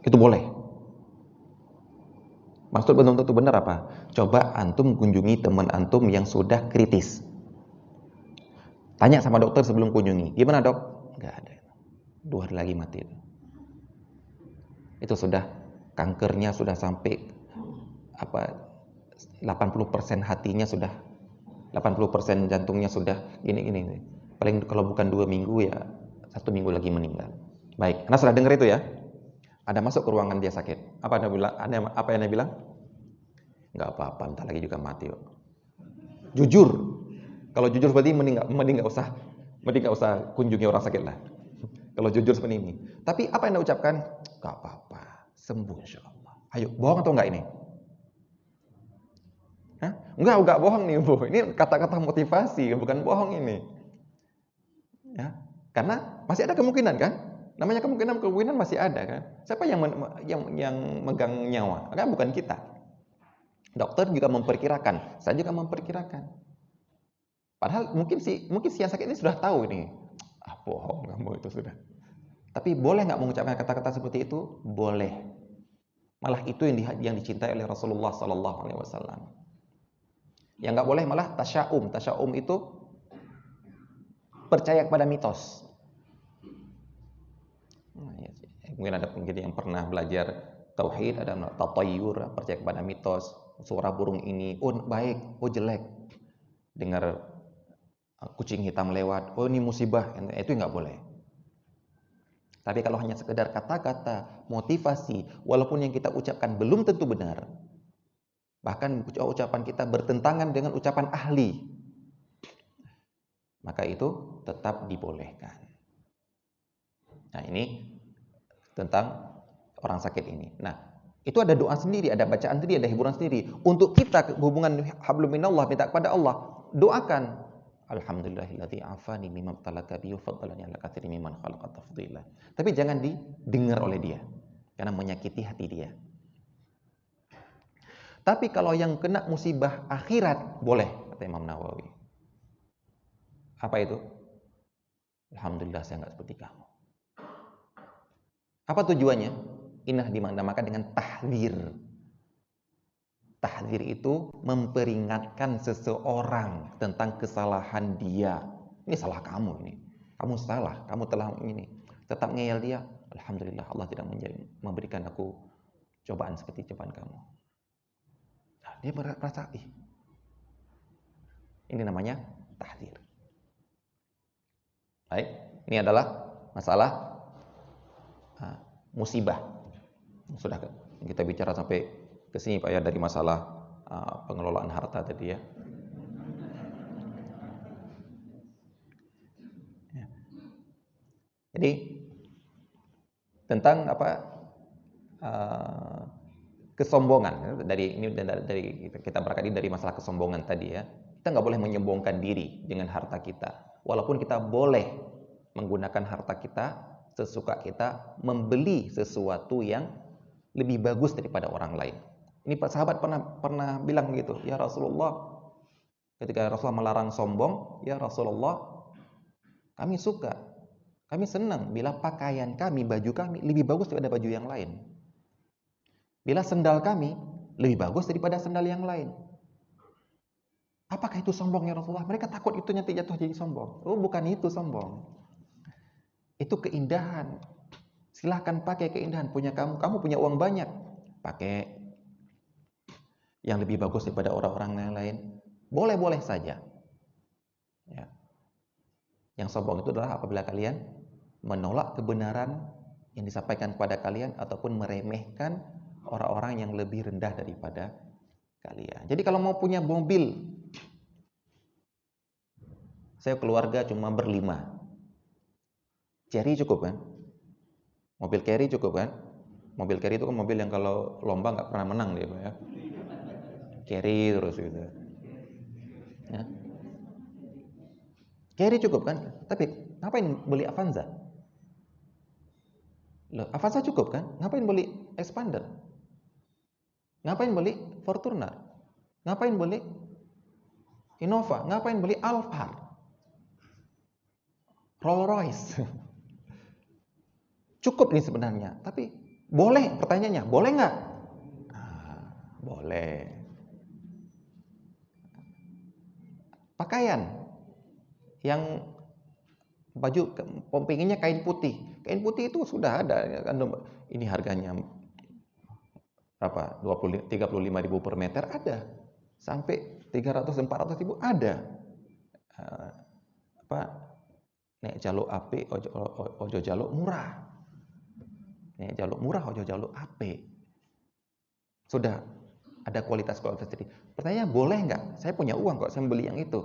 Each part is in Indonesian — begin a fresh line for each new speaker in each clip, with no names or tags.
Itu boleh. Maksud belum tentu benar apa? Coba antum kunjungi teman antum yang sudah kritis. Tanya sama dokter sebelum kunjungi. Gimana dok? Nggak ada. 2 hari lagi mati. Itu sudah kankernya sudah sampai apa 80% hatinya sudah 80% jantungnya sudah gini. Paling kalau bukan 2 minggu ya 1 minggu lagi meninggal. Baik, Anda sudah dengar itu ya? Ada masuk ke ruangan dia sakit. Apa Anda bilang? Apa yang Anda bilang? Nggak apa-apa, entar lagi juga mati kok. Jujur. Kalau jujur berarti mending nggak usah kunjungi orang sakit lah. Kalau jujur seperti ini. Tapi apa yang Anda ucapkan? Nggak apa-apa, sembuh insyaallah. Ayo, bohong atau enggak ini? Hah? Enggak bohong nih, Bu. Ini kata-kata motivasi, bukan bohong ini. Ya. Karena masih ada kemungkinan kan? Namanya kemungkinan masih ada kan? Siapa yang megang nyawa? Kan bukan kita. Dokter juga memperkirakan, saya juga memperkirakan. Padahal mungkin si yang sakit ini sudah tahu ini. Bohong kamu itu sudah. Tapi boleh nggak mengucapkan kata-kata seperti itu? Boleh. Malah itu yang dicintai oleh Rasulullah Sallallahu Alaihi Wasallam. Yang nggak boleh malah tasya'um. Tasya'um itu percaya kepada mitos. Mungkin ada yang pernah belajar tauhid, ada tatayyur, percaya kepada mitos. Suara burung ini, oh baik, oh jelek. Dengar kucing hitam lewat, oh ini musibah, itu nggak boleh. Tapi kalau hanya sekedar kata-kata motivasi, walaupun yang kita ucapkan belum tentu benar, bahkan ucapan kita bertentangan dengan ucapan ahli, maka itu tetap dibolehkan. Nah ini tentang orang sakit ini. Nah itu ada doa sendiri, ada bacaan sendiri, ada hiburan sendiri. Untuk kita hubungan hablum minallah, minta kepada Allah, doakan. Alhamdulillahilladzi afani mimma ibtalaka bihi wa faddalani ala katsirin mimman khalaqa tafdila. Tapi jangan didengar oleh dia karena menyakiti hati dia. Tapi kalau yang kena musibah akhirat boleh, kata Imam Nawawi. Apa itu? Alhamdulillah saya enggak seperti kamu. Apa tujuannya? Inah dinamakan dengan tahdzir. Tahdzir itu memperingatkan seseorang tentang kesalahan dia. Ini salah kamu ini. Kamu salah, kamu telah ini. Tetap ngeyel dia. Alhamdulillah Allah tidak memberikan aku cobaan seperti cobaan kamu. Nah, dia merasa, ini namanya tahdzir. Baik, ini adalah masalah musibah. Sudah kita bicara sampai ke sini Pak ya, dari masalah pengelolaan harta tadi ya. Jadi tentang kesombongan dari kita berangkat dari masalah kesombongan tadi ya. Kita nggak boleh menyombongkan diri dengan harta kita. Walaupun kita boleh menggunakan harta kita sesuka kita, membeli sesuatu yang lebih bagus daripada orang lain. Ini Pak sahabat pernah bilang begitu, ya Rasulullah, ketika Rasulullah melarang sombong, ya Rasulullah, kami suka, kami senang bila pakaian kami, baju kami lebih bagus daripada baju yang lain. Bila sendal kami lebih bagus daripada sendal yang lain. Apakah itu sombong ya Rasulullah? Mereka takut itu nanti jatuh jadi sombong. Oh, bukan itu sombong. Itu keindahan. Silahkan pakai keindahan punya kamu. Kamu punya uang banyak, pakai yang lebih bagus daripada orang-orang yang lain. Boleh-boleh saja. Ya. Yang sombong itu adalah apabila kalian menolak kebenaran yang disampaikan kepada kalian ataupun meremehkan orang-orang yang lebih rendah daripada kalian. Jadi kalau mau punya mobil, saya keluarga cuma berlima. Cherry cukup kan? Mobil carry cukup kan? Mobil carry itu kan mobil yang kalau lomba nggak pernah menang dia, Pak ya. Carry terus gitu. Ya. Carry cukup kan? Tapi ngapain beli Avanza? Loh, Avanza cukup kan? Ngapain beli Expander? Ngapain beli Fortuner? Ngapain beli Innova? Ngapain beli Alphard? Rolls Royce? Cukup nih sebenarnya, tapi Boleh, pertanyaannya, boleh nggak? Boleh. Pakaian yang baju pengennya kain putih. Kain putih itu sudah ada. Ini harganya berapa? 35.000 per meter ada. Sampai 300-400 ribu ada. Nek jaluk ape, ojo jaluk murah. Nek jaluk murah, ojo jaluk ape. Sudah ada kualitas-kualitas tadi. Pertanyaannya, boleh nggak? Saya punya uang kok, saya beli yang itu.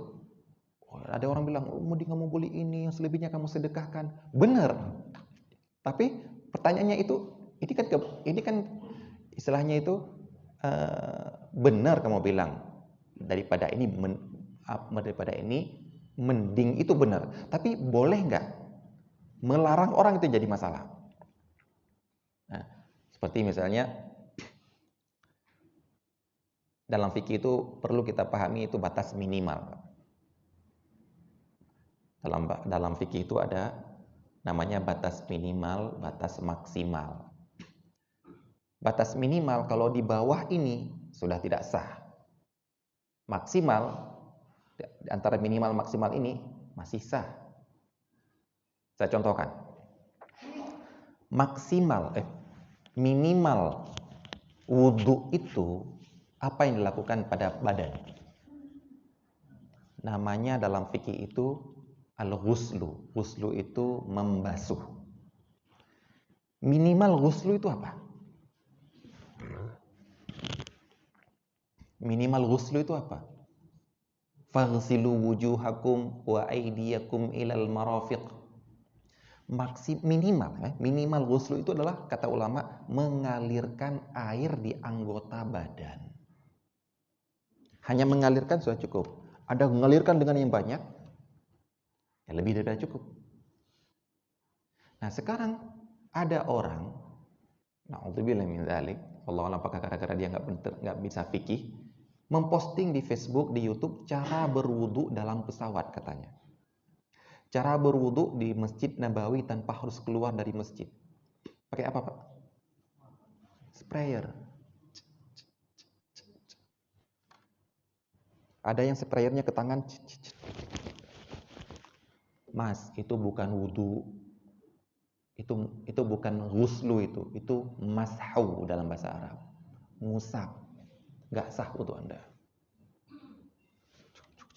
Ada orang bilang, kamu beli ini, yang selebihnya kamu sedekahkan. Benar. Tapi pertanyaannya ini kan istilahnya itu benar kamu bilang. Daripada ini mending itu benar. Tapi boleh nggak melarang orang itu jadi masalah? Nah, seperti misalnya dalam fikih itu perlu kita pahami itu batas minimal. Dalam fikih itu ada namanya batas minimal, batas maksimal. Batas minimal kalau di bawah ini sudah tidak sah. Maksimal antara minimal maksimal ini masih sah. Saya contohkan. Minimal wudu itu apa yang dilakukan pada badan? Namanya dalam fikih itu al-ghuslu. Ghuslu itu membasuh. Minimal ghuslu itu apa? Minimal ghuslu itu apa? Faghsilu wujuhakum wa aydiyakum ilal marafiq. Minimal ghuslu itu adalah, kata ulama, mengalirkan air di anggota badan. Hanya mengalirkan sudah cukup. Ada mengalirkan dengan yang banyak, ya lebih dari cukup. Nah sekarang ada orang, na'udzubillah min dzalik, Allah apakah gara-gara dia nggak bisa fikih, memposting di Facebook, di YouTube cara berwudu dalam pesawat katanya. Cara berwudu di Masjid Nabawi tanpa harus keluar dari masjid. Pakai apa, Pak? Sprayer. Ada yang sprayernya ke tangan. Mas, itu bukan wudu. Itu bukan ghuslu itu mashu dalam bahasa Arab. Ngusap. Nggak sah wudu Anda.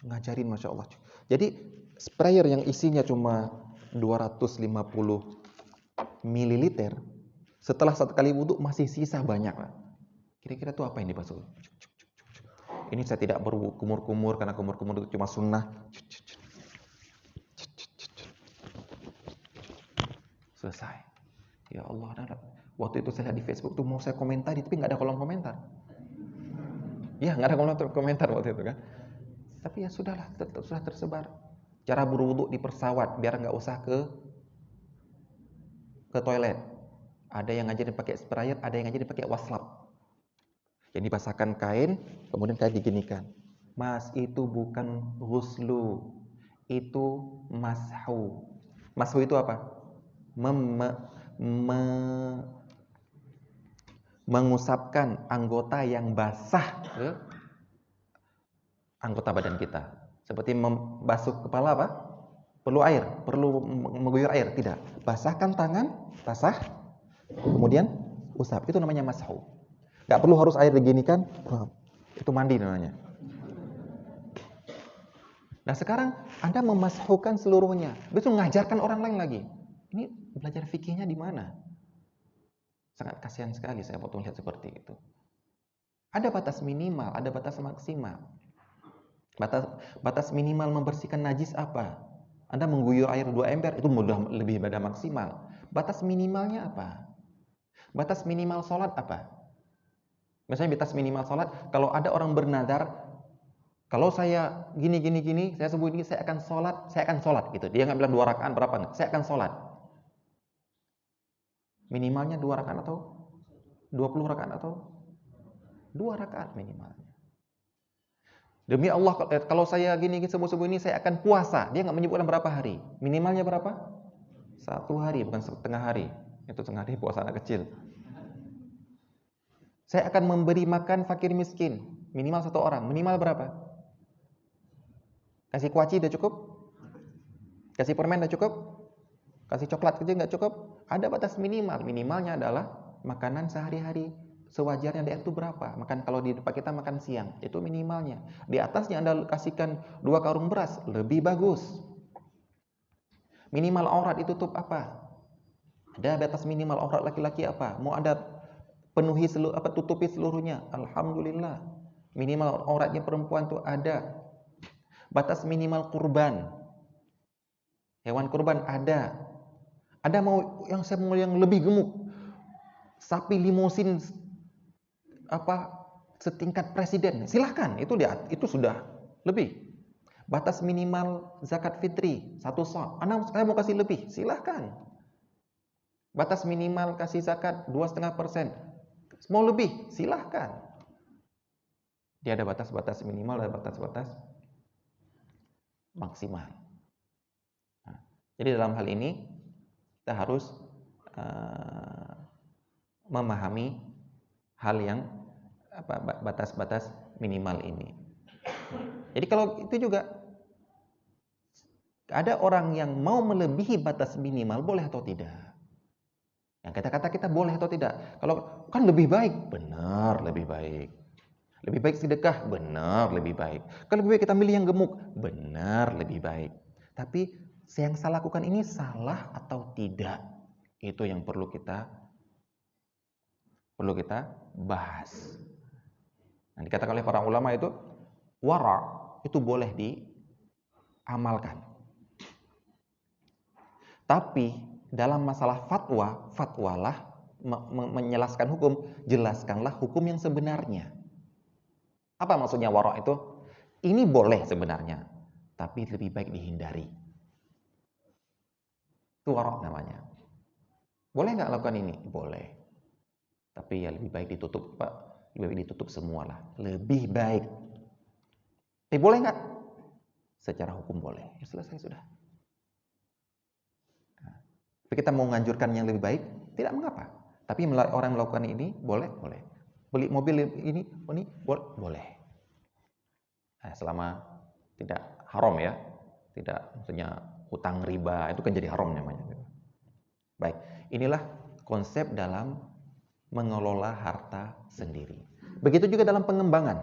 Ngajarin Masya Allah. Jadi sprayer yang isinya cuma 250 ml, setelah satu kali wudu masih sisa banyak lah. Kira-kira itu apa yang dibasuh? Ini saya tidak berkumur-kumur karena kumur-kumur itu cuma sunnah. Selesai. Ya Allah, waktu itu saya di Facebook tuh mau saya komentari tapi nggak ada kolom komentar. Ya nggak ada kolom komentar waktu itu kan. Tapi ya sudahlah, sudah tersebar. Cara berwudu di pesawat biar nggak usah ke toilet. Ada yang ngajarin pakai sprayer, ada yang ngajarin pakai waslap. Jadi dibasahkan kain, kemudian kain diginikan. Mas, itu bukan ghuslu, itu mashu. Mashu itu apa? Mengusapkan anggota yang basah ke anggota badan kita. Seperti membasuh kepala apa? Perlu air, perlu mengguyur air, tidak. Basahkan tangan, basah, kemudian usap. Itu namanya mashu. Gak perlu harus air diginikan, itu mandi namanya. Nah sekarang Anda memashukan seluruhnya, besok mengajarkan orang lain lagi. Ini belajar fikihnya di mana? Sangat kasihan sekali saya waktu melihat seperti itu. Ada batas minimal, ada batas maksimal. Batas minimal membersihkan najis apa? Anda mengguyur air 2 ember, itu mudah lebih pada maksimal. Batas minimalnya apa? Batas minimal sholat apa? Misalnya batas minimal sholat, kalau ada orang bernadar, kalau saya gini, saya sebut ini, saya akan sholat gitu. Dia nggak bilang 2 rakaat berapa nggak? Saya akan sholat. Minimalnya 2 rakaat atau 20 rakaat atau 2 rakaat minimalnya. Demi Allah, kalau saya gini sembuh ini saya akan puasa. Dia nggak menyebutkan berapa hari. Minimalnya berapa? 1 hari, bukan setengah hari. Itu setengah hari puasa anak kecil. Saya akan memberi makan fakir miskin, minimal 1 orang. Minimal berapa? Kasih kuaci udah cukup? Kasih permen udah cukup? Kasih coklat aja nggak cukup? Ada batas minimal. Minimalnya adalah makanan sehari-hari. Sewajarnya itu berapa? Makan kalau di tempat kita makan siang, itu minimalnya. Di atasnya Anda kasihkan 2 karung beras, lebih bagus. Minimal aurat ditutup apa? Ada batas minimal aurat laki-laki apa? Mau Anda penuhi tutupi seluruhnya. Alhamdulillah. Minimal auratnya perempuan tuh ada. Batas minimal kurban. Hewan kurban ada. Ada saya mau yang lebih gemuk. Sapi limusin setingkat presiden. Silahkan, itu sudah lebih. Batas minimal zakat fitri 1 sa'. Saya mau kasih lebih, silahkan. Batas minimal kasih zakat 2,5%. Mau lebih, silahkan. Dia ada batas-batas minimal, ada batas-batas maksimal. Nah, jadi dalam hal ini kita harus memahami hal yang batas-batas minimal ini. Jadi kalau itu juga ada orang yang mau melebihi batas minimal, boleh atau tidak? Yang kata-kata kita boleh atau tidak. Kalau kan lebih baik, benar lebih baik. Lebih baik sedekah, benar lebih baik. Kalau lebih baik kita milih yang gemuk, benar lebih baik. Tapi yang saya lakukan ini salah atau tidak? Itu yang perlu kita bahas. Nah, dikatakan oleh para ulama itu wara itu boleh diamalkan. Tapi dalam masalah fatwalah menjelaskan hukum, jelaskanlah hukum yang sebenarnya. Apa maksudnya wara itu? Ini boleh sebenarnya, tapi lebih baik dihindari. Itu wara namanya. Boleh nggak lakukan ini? Boleh. Tapi ya lebih baik ditutup, Pak. Lebih baik ditutup semualah. Lebih baik. Tapi boleh nggak? Secara hukum boleh. Ya selesai sudah. Tapi kita mau menganjurkan yang lebih baik, tidak mengapa. Tapi orang melakukan ini boleh, boleh. Beli mobil ini boleh. Nah, selama tidak haram ya, tidak maksudnya hutang riba itu kan jadi haram namanya. Baik, inilah konsep dalam mengelola harta sendiri. Begitu juga dalam pengembangan.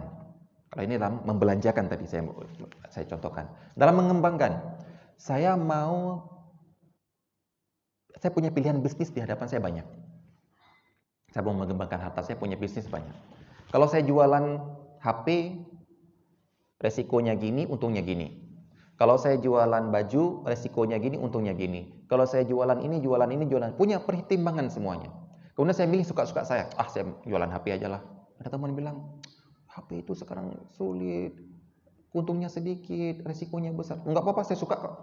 Kalau ini dalam membelanjakan tadi saya contohkan. Dalam mengembangkan, saya punya pilihan bisnis di hadapan saya banyak. Saya mau mengembangkan harta, saya punya bisnis banyak. Kalau saya jualan HP, resikonya gini, untungnya gini. Kalau saya jualan baju, resikonya gini, untungnya gini. Kalau saya jualan ini, punya pertimbangan semuanya. Kemudian saya milih suka-suka saya. Saya jualan HP aja lah. Ada teman bilang, HP itu sekarang sulit, untungnya sedikit, resikonya besar. Enggak apa-apa, saya suka kok.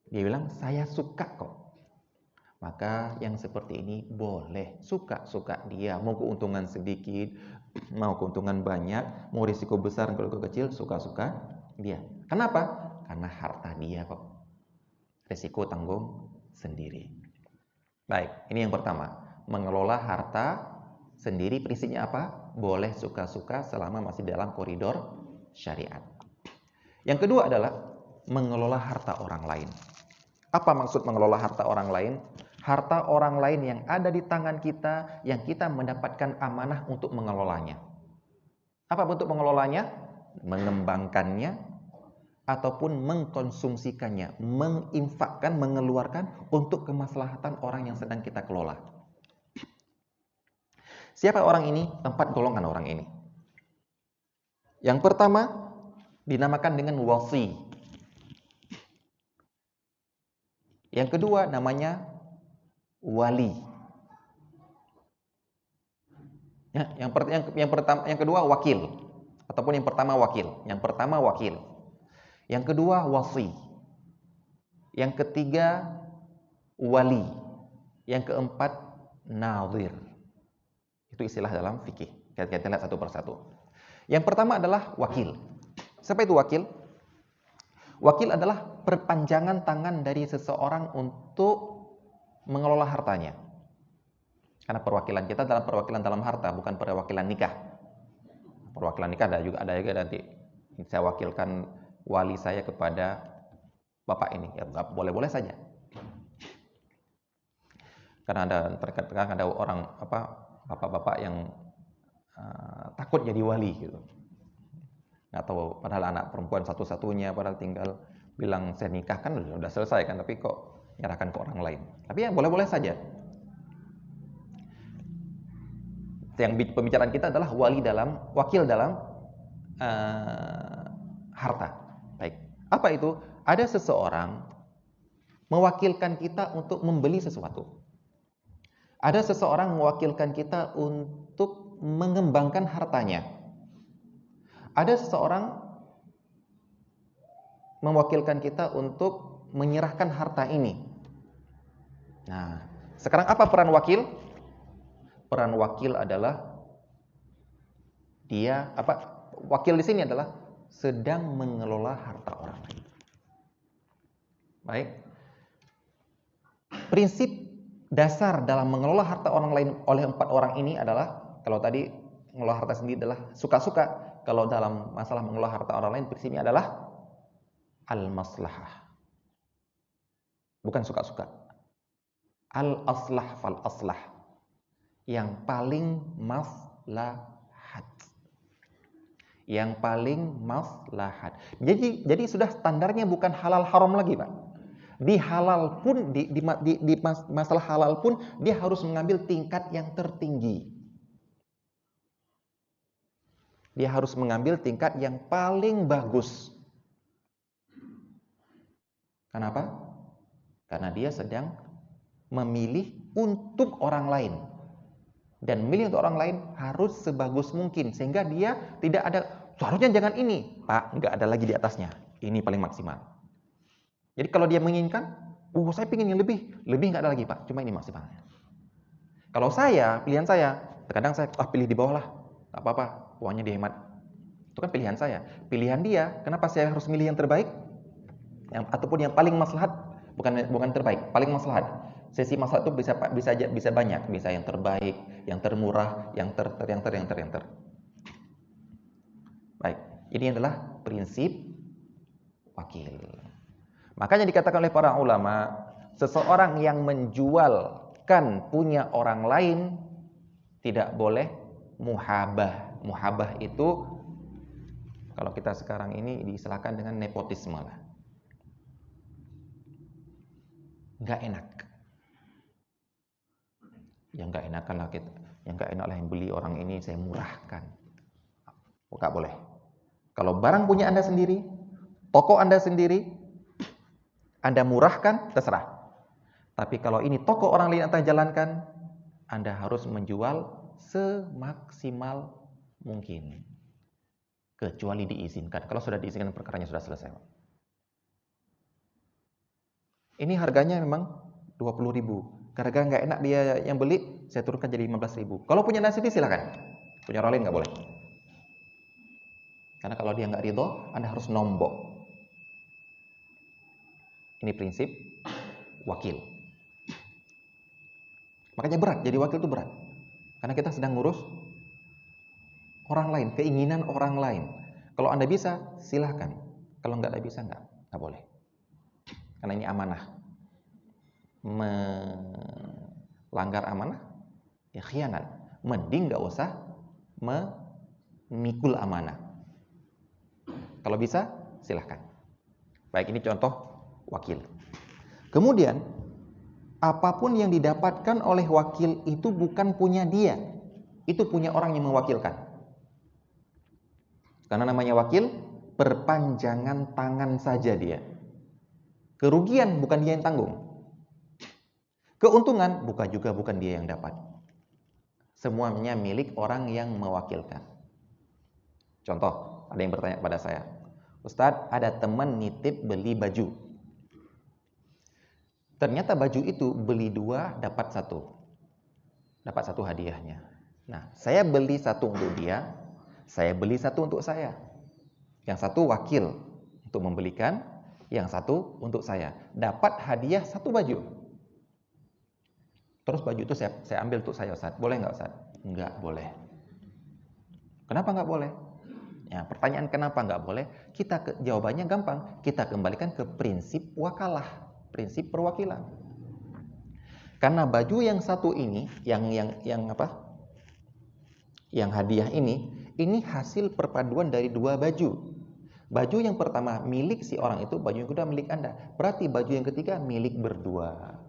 Dia bilang, saya suka kok. Maka yang seperti ini boleh. Suka-suka dia. Mau keuntungan sedikit, mau keuntungan banyak, mau risiko besar, kalau kecil, suka-suka dia. Kenapa? Karena harta dia kok. Risiko tanggung sendiri. Baik, ini yang pertama. Mengelola harta sendiri prinsipnya apa? Boleh suka-suka selama masih dalam koridor syariat. Yang kedua adalah mengelola harta orang lain. Apa maksud mengelola harta orang lain? Harta orang lain yang ada di tangan kita, yang kita mendapatkan amanah untuk mengelolanya. Apa bentuk mengelolanya? Mengembangkannya, ataupun mengkonsumsikannya, menginfakkan, mengeluarkan untuk kemaslahatan orang yang sedang kita kelola. Siapa orang ini? 4 golongan orang ini. Yang pertama, dinamakan dengan wasi. Yang kedua namanya wali. Yang kedua wakil, ataupun yang pertama wakil. Yang kedua wasi. Yang ketiga wali. Yang keempat nadhir. Itu istilah dalam fikih. Kita lihat satu persatu. Yang pertama adalah wakil. Siapa itu wakil? Wakil adalah perpanjangan tangan dari seseorang untuk mengelola hartanya. Karena perwakilan kita adalah perwakilan dalam harta, bukan perwakilan nikah. Perwakilan nikah ada juga nanti. Saya wakilkan wali saya kepada bapak ini, ya boleh-boleh saja. Karena terkadang ada orang bapak-bapak yang takut jadi wali gitu. Nggak tahu, padahal anak perempuan satu-satunya, padahal tinggal bilang saya nikah kan udah selesai kan, tapi kok nyerahkan ke orang lain. Tapi ya boleh-boleh saja. Yang pembicaraan kita adalah wakil dalam harta. Baik. Apa itu? Ada seseorang mewakilkan kita untuk membeli sesuatu. Ada seseorang mewakilkan kita untuk mengembangkan hartanya. Ada seseorang mewakilkan kita untuk menyerahkan harta ini. Nah, sekarang apa peran wakil? Peran wakil adalah wakil di sini adalah sedang mengelola harta orang lain. Baik. Prinsip dasar dalam mengelola harta orang lain oleh 4 orang ini adalah, kalau tadi mengelola harta sendiri adalah suka-suka, kalau dalam masalah mengelola harta orang lain prinsipnya adalah al-maslahah. Bukan suka-suka. Al-aslah fal-aslah. Yang paling maslahat. Yang paling maslahat. Jadi sudah standarnya bukan halal haram lagi, Pak. Di halal pun, di masalah halal pun dia harus mengambil tingkat yang tertinggi. Dia harus mengambil tingkat yang paling bagus. Kenapa? Karena dia sedang memilih untuk orang lain. Dan memilih untuk orang lain harus sebagus mungkin. Sehingga dia tidak ada, seharusnya jangan ini. Pak, nggak ada lagi di atasnya. Ini paling maksimal. Jadi kalau dia menginginkan, saya ingin yang lebih nggak ada lagi, Pak. Cuma ini maksimalnya. Kalau pilihan saya, terkadang saya pilih di bawah lah. Nggak apa-apa, uangnya dihemat. Itu kan pilihan saya. Pilihan dia, kenapa saya harus milih yang terbaik? Ataupun yang paling maslahat, bukan terbaik, paling maslahat. Sesi maslahat itu bisa banyak, bisa yang terbaik, yang termurah, yang ter. Baik, ini adalah prinsip wakil. Makanya dikatakan oleh para ulama, seseorang yang menjualkan punya orang lain tidak boleh muhabah. Muhabah itu kalau kita sekarang ini diistilahkan dengan nepotisme lah. Nggak enak. Yang nggak enakan lah kita. Yang nggak enak lah yang beli orang ini saya murahkan. Nggak boleh. Kalau barang punya Anda sendiri, toko Anda sendiri, Anda murahkan, terserah. Tapi kalau ini toko orang lain Anda jalankan, Anda harus menjual semaksimal mungkin. Kecuali diizinkan. Kalau sudah diizinkan, perkaranya sudah selesai. Ini harganya memang 20.000. Gara-gara nggak enak dia yang beli, saya turunkan jadi 15.000. Kalau punya Anda sendiri silakan. Punya orang lain nggak boleh. Karena kalau dia nggak ridho, Anda harus nombok. Ini prinsip wakil. Makanya berat, jadi wakil itu berat. Karena kita sedang ngurus orang lain, keinginan orang lain. Kalau Anda bisa, silahkan. Kalau nggak bisa, nggak boleh. Karena ini amanah. Melanggar amanah, ya khianat. Mending nggak usah memikul amanah. Kalau bisa, silahkan. Baik, ini contoh wakil. Kemudian, apapun yang didapatkan oleh wakil itu bukan punya dia. Itu punya orang yang mewakilkan. Karena namanya wakil, perpanjangan tangan saja dia. Kerugian bukan dia yang tanggung. Keuntungan bukan dia yang dapat. Semuanya milik orang yang mewakilkan. Contoh, ada yang bertanya kepada saya, Ustadz, ada teman nitip beli baju. Ternyata baju itu beli 2 dapat 1. Dapat 1 hadiahnya. Nah, saya beli 1 untuk dia, saya beli 1 untuk saya. Yang 1 wakil untuk membelikan, yang 1 untuk saya. Dapat hadiah 1 baju. Terus baju itu saya ambil untuk saya, Ustaz. Boleh nggak, Ustaz? Nggak boleh. Kenapa nggak boleh? Ya, pertanyaan kenapa nggak boleh? Jawabannya gampang. Kita kembalikan ke prinsip wakalah, prinsip perwakilan. Karena baju yang satu ini, yang apa? Yang hadiah ini hasil perpaduan dari dua baju. Baju yang pertama milik si orang itu, baju yang kedua milik Anda. Berarti baju yang ketiga milik berdua.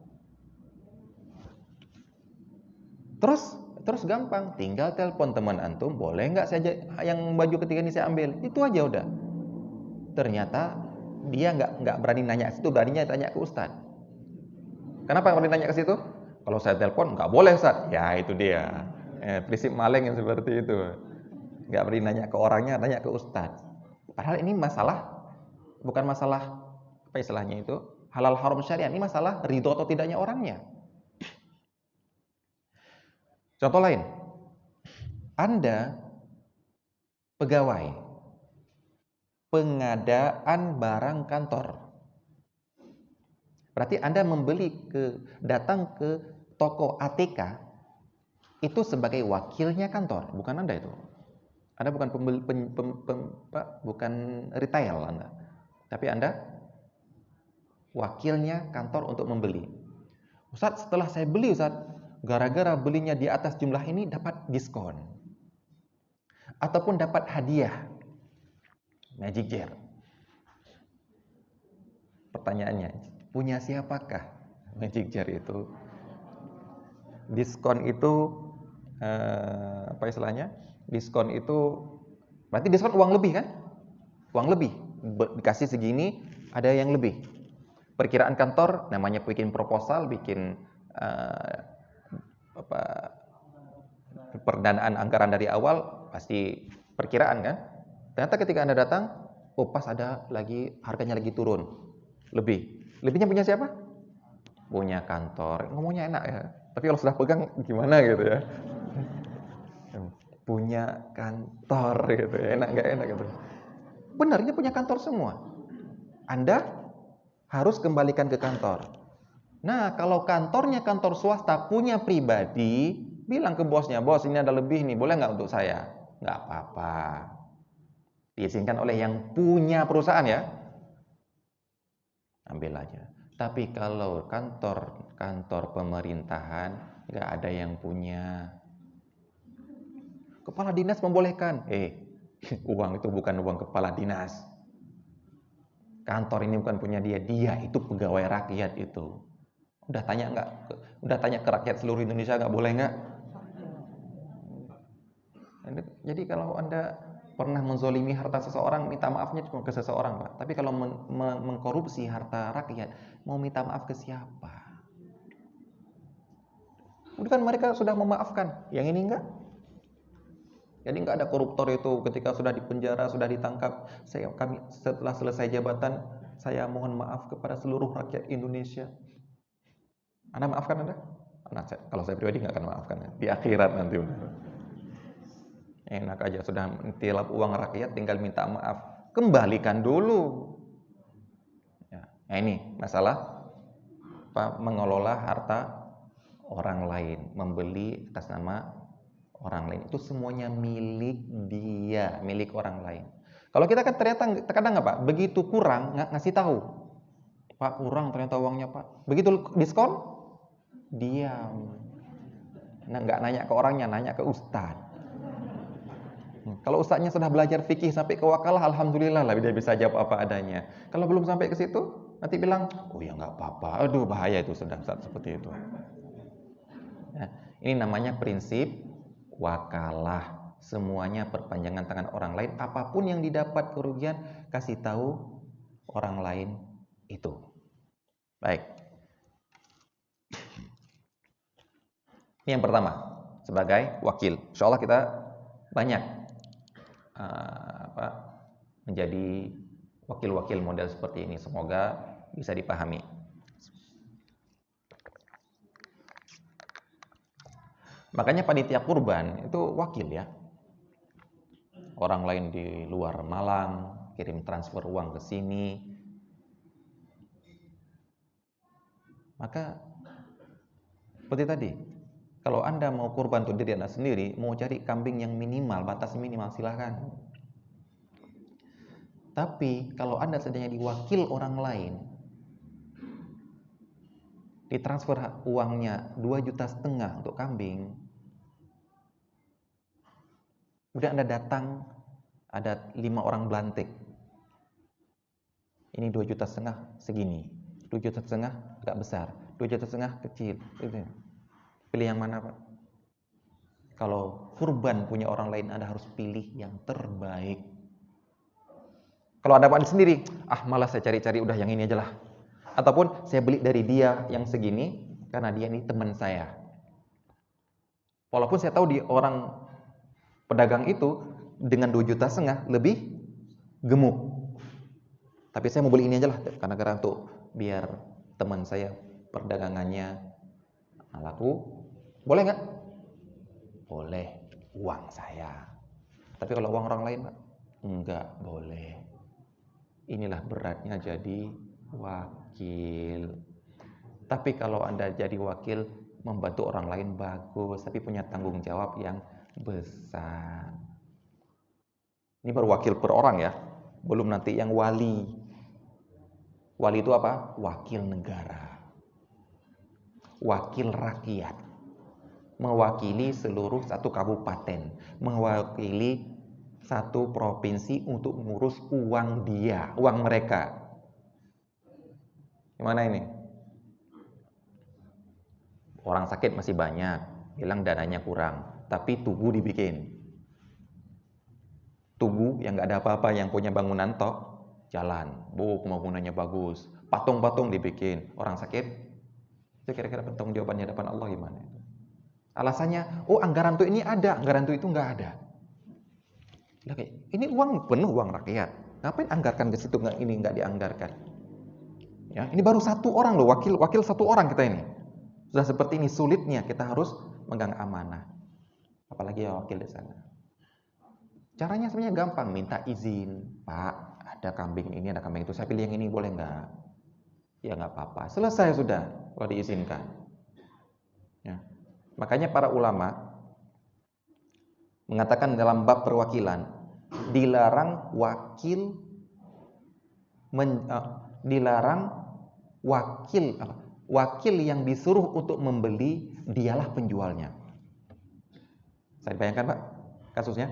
Terus gampang, tinggal telepon teman antum, boleh nggak saya yang baju ketiga ini saya ambil? Itu aja udah. Ternyata dia nggak berani nanya ke situ, beraninya tanya ke Ustadz. Kenapa nggak berani nanya ke situ? Kalau saya telepon nggak boleh, Ustadz. Ya itu dia. Prinsip maling yang seperti itu. Nggak berani nanya ke orangnya, nanya ke Ustadz. Padahal ini bukan masalah apa istilahnya itu halal haram syariah, ini masalah ridho atau tidaknya orangnya. Contoh lain, Anda pegawai pengadaan barang kantor. Berarti Anda datang ke toko ATK itu sebagai wakilnya kantor, bukan Anda itu. Anda bukan bukan retail Anda. Tapi Anda wakilnya kantor untuk membeli. Ustaz, setelah saya beli, Ustaz, gara-gara belinya di atas jumlah ini dapat diskon. Ataupun dapat hadiah. Magic Jar. Pertanyaannya, punya siapakah Magic Jar itu? Diskon itu apa istilahnya? Diskon itu berarti diskon uang lebih kan? Uang lebih. Dikasih segini, ada yang lebih. Perkiraan kantor namanya bikin proposal, bikin pendanaan anggaran dari awal, pasti perkiraan kan? Ternyata ketika Anda datang, pas ada lagi harganya lagi turun. Lebihnya punya siapa? Punya kantor. Ngomongnya enak ya, tapi kalau sudah pegang gimana gitu ya. Punya kantor gitu ya, enak nggak enak gitu. Benarnya punya kantor semua. Anda harus kembalikan ke kantor. Nah, kalau kantornya kantor swasta, punya pribadi, bilang ke bosnya, bos ini ada lebih nih, boleh nggak untuk saya? Nggak apa-apa. Diizinkan oleh yang punya perusahaan ya. Ambil aja. Tapi kalau kantor pemerintahan, nggak ada yang punya. Kepala dinas membolehkan. Uang itu bukan uang kepala dinas. Kantor ini bukan punya dia itu pegawai rakyat itu. Udah tanya ke rakyat seluruh Indonesia nggak boleh nggak? Jadi kalau Anda pernah menzolimi harta seseorang, minta maafnya cuma ke seseorang, Pak. Tapi kalau mengkorupsi harta rakyat, mau minta maaf ke siapa? Udah kan mereka sudah memaafkan, yang ini enggak. Jadi nggak ada koruptor itu ketika sudah dipenjara, sudah ditangkap. Kami setelah selesai jabatan, saya mohon maaf kepada seluruh rakyat Indonesia. Anda maafkan Anda? Kalau saya pribadi nggak akan maafkan. Di akhirat nanti. Enak aja, sudah tilap uang rakyat, tinggal minta maaf. Kembalikan dulu. Nah ini masalah mengelola harta orang lain, membeli atas nama orang lain, itu semuanya milik dia, milik orang lain. Kalau kita kan ternyata terkadang nggak Pak, begitu kurang ngasih tahu, Pak kurang ternyata uangnya Pak. Begitu diskon, diam. Nggak nanya ke orangnya, nanya ke ustadz. Kalau ustadznya sudah belajar fikih sampai ke wakalah, alhamdulillah lah dia bisa jawab apa adanya. Kalau belum sampai ke situ, nanti bilang, oh ya nggak apa-apa, aduh bahaya itu sudah saat seperti itu. Nah, ini namanya prinsip wakalah. Semuanya perpanjangan tangan orang lain. Apapun yang didapat kerugian, kasih tahu orang lain itu. Baik. Ini yang pertama, sebagai wakil. Insya Allah kita banyak menjadi wakil-wakil model seperti ini. Semoga bisa dipahami. Makanya panitia kurban itu wakil ya. Orang lain di luar Malang kirim transfer uang ke sini, maka Seperti tadi, kalau Anda mau kurban untuk diri Anda sendiri, mau cari kambing yang minimal, batas minimal, silahkan. Tapi kalau Anda sedang jadi wakil orang lain, ditransfer uangnya 2,5 juta untuk kambing, udah Anda datang, ada 5 orang belantik. Ini 2,5 juta segini, 2,5 juta agak besar, 2,5 juta kecil. Pilih yang mana, Pak? Kalau kurban punya orang lain, Anda harus pilih yang terbaik. Kalau ada Pak sendiri, malas saya cari-cari, udah yang ini aja lah. Ataupun saya beli dari dia yang segini, karena dia ini teman saya. Walaupun saya tahu di orang pedagang itu dengan 2,5 juta lebih gemuk. Tapi saya mau beli ini aja lah, karena untuk biar teman saya perdagangannya laku. Boleh nggak? Boleh, uang saya. Tapi kalau uang orang lain, Pak, nggak boleh. Inilah beratnya jadi wakil. Tapi kalau Anda jadi wakil, membantu orang lain bagus, tapi punya tanggung jawab yang besar. Ini baru wakil per orang ya, belum nanti yang wali. Wali itu apa? Wakil negara, wakil rakyat, mewakili seluruh satu kabupaten, mewakili satu provinsi untuk mengurus uang dia, uang mereka. Gimana ini? Orang sakit masih banyak, bilang dananya kurang, tapi tugu dibikin. Tugu yang nggak ada apa-apa, yang punya bangunan tok, jalan, pembangunannya bagus, patung-patung dibikin. Orang sakit, itu kira-kira pertanggung jawabannya depan Allah gimana? Alasannya, anggaran tuh ini ada, anggaran tuh itu nggak ada. Ini uang penuh, uang rakyat. Ngapain anggarkan ke situ, ini nggak dianggarkan? Ya, ini baru satu orang loh, wakil satu orang kita ini. Sudah seperti ini sulitnya kita harus megang amanah. Apalagi ya wakil di sana. Caranya sebenarnya gampang, minta izin. Pak, ada kambing ini, ada kambing itu, saya pilih yang ini, boleh nggak? Ya nggak apa-apa, selesai sudah kalau diizinkan. Ya. Makanya para ulama mengatakan dalam bab perwakilan, dilarang wakil yang disuruh untuk membeli, dialah penjualnya. Saya bayangkan, Pak, kasusnya.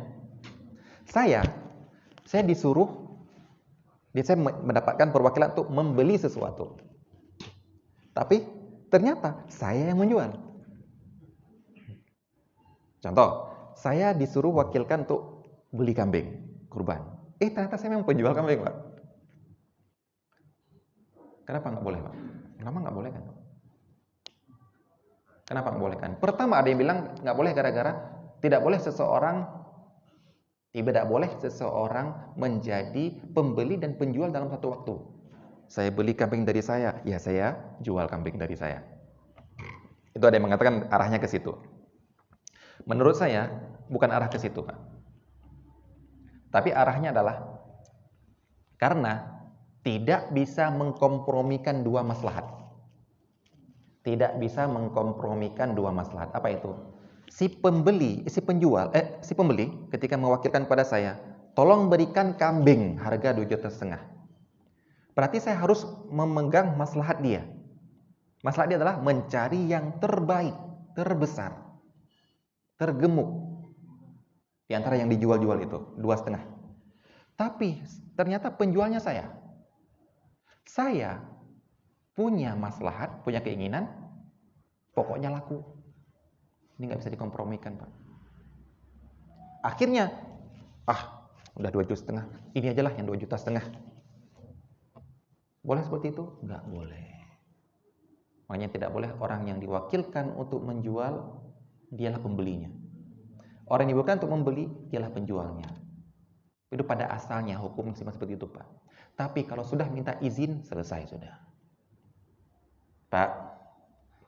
Saya disuruh, saya mendapatkan perwakilan untuk membeli sesuatu. Tapi ternyata saya yang menjual. Contoh, saya disuruh wakilkan untuk beli kambing kurban. Ternyata saya memang penjual kambing, Pak. Kenapa nggak boleh, Pak? Kenapa nggak boleh kan? Kenapa nggak boleh kan? Pertama ada yang bilang nggak boleh gara-gara tidak boleh seseorang menjadi pembeli dan penjual dalam satu waktu. Saya beli kambing dari saya, ya saya jual kambing dari saya. Itu ada yang mengatakan arahnya ke situ. Menurut saya bukan arah ke situ, Pak. Tapi arahnya adalah karena tidak bisa mengkompromikan dua maslahat. Tidak bisa mengkompromikan dua maslahat. Apa itu? Si pembeli ketika mewakilkan pada saya, tolong berikan kambing harga 2,5 juta. Berarti saya harus memegang maslahat dia. Maslahat dia adalah mencari yang terbaik, terbesar, tergemuk di antara yang dijual-jual itu, 2,5. Tapi ternyata penjualnya saya. Saya punya maslahat, punya keinginan, pokoknya laku. Ini nggak bisa dikompromikan, Pak. Akhirnya, udah 2,5 juta, ini aja lah yang 2,5 juta. Boleh seperti itu? Nggak boleh. Makanya tidak boleh orang yang diwakilkan untuk menjual, dialah pembelinya. Orang yang diwakilkan untuk membeli, dialah penjualnya. Itu pada asalnya hukum seperti itu, Pak. Tapi kalau sudah minta izin, selesai sudah. Pak,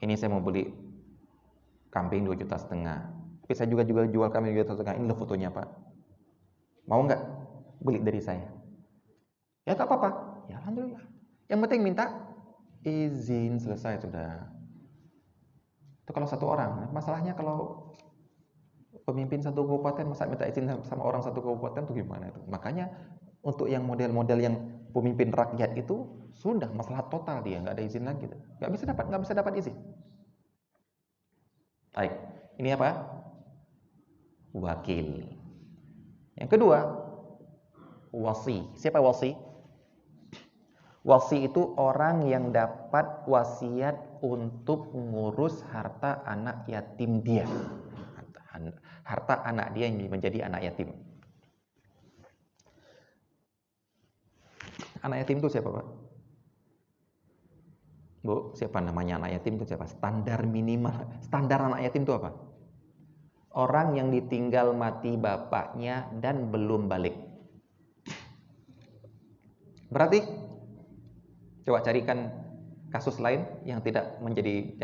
ini saya mau beli kambing 2,5 juta. Tapi saya juga jual kambing 2,5 juta. Ini loh fotonya, Pak. Mau nggak beli dari saya? Ya nggak apa-apa. Ya alhamdulillah. Yang penting minta izin, selesai sudah. Itu kalau satu orang. Masalahnya kalau pemimpin satu kabupaten masa minta izin sama orang satu kabupaten tuh gimana itu? Makanya untuk yang model-model yang pemimpin rakyat itu sudah masalah total, dia nggak ada izin lagi, nggak bisa dapat izin. Baik, ini apa? Wakil. Yang kedua, wasi. Siapa wasi? Wasi itu orang yang dapat wasiat untuk mengurus harta anak yatim dia. Harta anak dia yang menjadi anak yatim. Anak yatim itu siapa, Pak? Bu, siapa namanya anak yatim itu siapa? Standar minimal. Standar anak yatim itu apa? Orang yang ditinggal mati bapaknya dan belum balik. Berarti coba carikan kasus lain yang tidak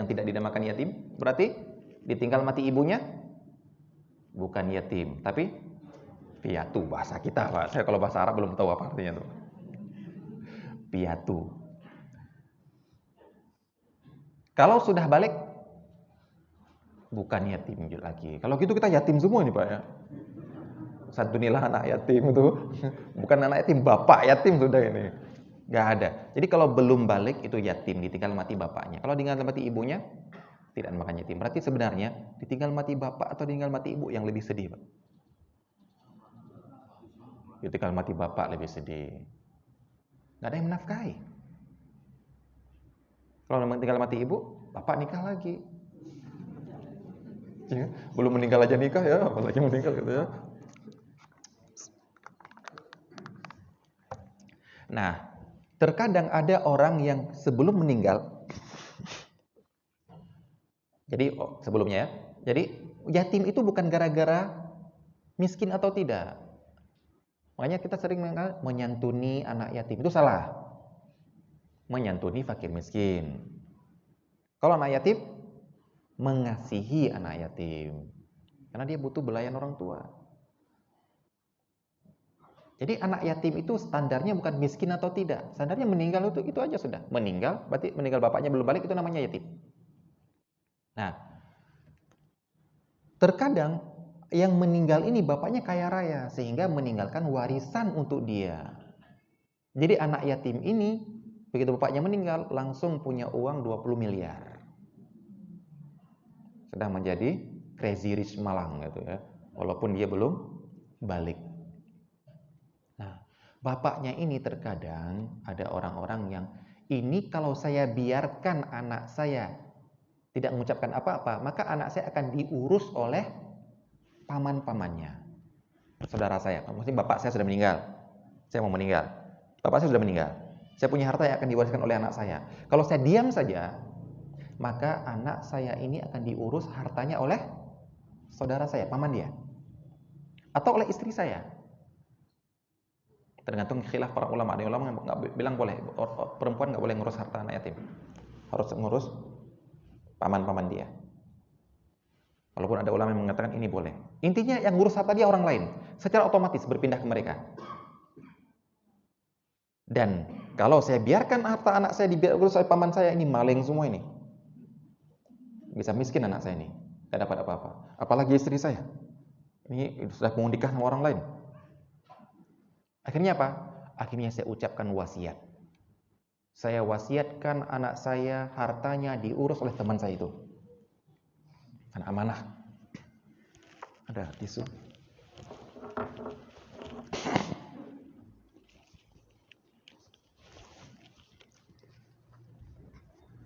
dinamakan yatim. Berarti ditinggal mati ibunya bukan yatim, tapi piatu bahasa kita, Pak. Saya kalau bahasa Arab belum tahu apa artinya tuh. Piatu. Kalau sudah balik bukan yatim lagi. Kalau gitu kita yatim semua nih, Pak ya. Santunilah anak yatim itu. Bukan anak yatim, bapak yatim sudah ini. Gak ada. Jadi kalau belum balik itu yatim, ditinggal mati bapaknya. Kalau ditinggal mati ibunya, tidak makan yatim. Berarti sebenarnya ditinggal mati bapak atau ditinggal mati ibu yang lebih sedih, Pak? Ditinggal mati bapak lebih sedih. Gak ada yang menafkahi. Kalau tinggal mati ibu, bapak nikah lagi. Ya, belum meninggal aja nikah ya, apalagi meninggal gitu ya. Nah, terkadang ada orang yang sebelum meninggal, jadi sebelumnya ya, jadi yatim itu bukan gara-gara miskin atau tidak. Makanya kita sering menyantuni anak yatim, itu salah. Menyantuni fakir miskin. Kalau anak yatim, mengasihi anak yatim. Karena dia butuh belayan orang tua. Jadi anak yatim itu standarnya bukan miskin atau tidak. Standarnya meninggal itu aja sudah. Meninggal, berarti meninggal bapaknya belum balik, itu namanya yatim. Nah, terkadang yang meninggal ini bapaknya kaya raya, sehingga meninggalkan warisan untuk dia. Jadi anak yatim ini, begitu bapaknya meninggal, langsung punya uang 20 miliar. Sudah menjadi crazy rich Malang gitu ya. Walaupun dia belum balik. Bapaknya ini terkadang ada orang-orang yang ini kalau saya biarkan anak saya tidak mengucapkan apa-apa, maka anak saya akan diurus oleh paman-pamannya. Saudara saya, maksudnya bapak saya sudah meninggal. Saya mau meninggal. Bapak saya sudah meninggal. Saya punya harta yang akan diwariskan oleh anak saya. Kalau saya diam saja, maka anak saya ini akan diurus hartanya oleh saudara saya, paman dia. Atau oleh istri saya. Tergantung khilaf para ulama. Ada ulama yang nggak bilang boleh, perempuan nggak boleh ngurus harta anak yatim, harus ngurus paman-paman dia. Walaupun ada ulama yang mengatakan ini boleh. Intinya yang ngurus harta dia orang lain, secara otomatis berpindah ke mereka. Dan kalau saya biarkan harta anak saya diurus oleh paman saya, ini maling semua ini, bisa miskin anak saya ini, tidak dapat apa-apa. Apalagi istri saya, ini sudah mau nikah sama orang lain. Akhirnya apa? Akhirnya saya ucapkan wasiat. Saya wasiatkan anak saya hartanya diurus oleh teman saya itu. Kan amanah. Ada tisu.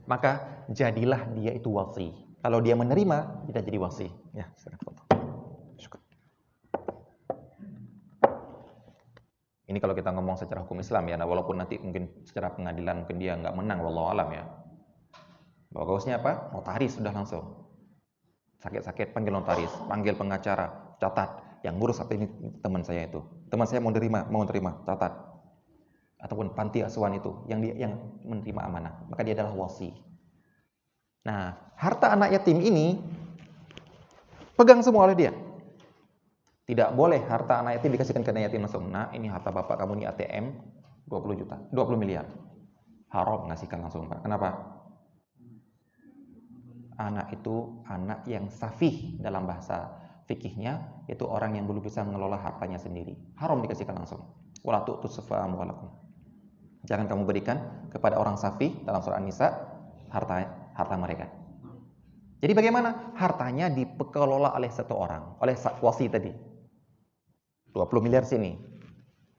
Maka jadilah dia itu wasi. Kalau dia menerima, kita jadi wasi. Ya, silakan foto. Ini kalau kita ngomong secara hukum Islam ya, nah walaupun nanti mungkin secara pengadilan mungkin dia nggak menang, wallahu alam ya. Bagusnya apa? Notaris sudah langsung. Sakit-sakit panggil notaris, panggil pengacara, catat. Yang ngurus apa ini teman saya itu. Teman saya mau terima, catat. Ataupun panti asuhan itu yang menerima amanah, maka dia adalah wasi. Nah, harta anak yatim ini pegang semua oleh dia. Tidak boleh harta anak yatim dikasihkan ke anak yatim langsung. Nah, ini harta bapak kamu ini ATM 20 juta, 20 miliar. Haram ngasihkan langsung, Pak. Kenapa? anak itu anak yang safih dalam bahasa fikihnya, itu orang yang belum bisa mengelola hartanya sendiri. Haram dikasihkan langsung. Wala tu'tu sufaha amwalakum. Jangan kamu berikan kepada orang safih dalam surah An-Nisa harta mereka. Jadi bagaimana? Hartanya dikelola oleh satu orang, oleh wasi tadi. 20 miliar sini.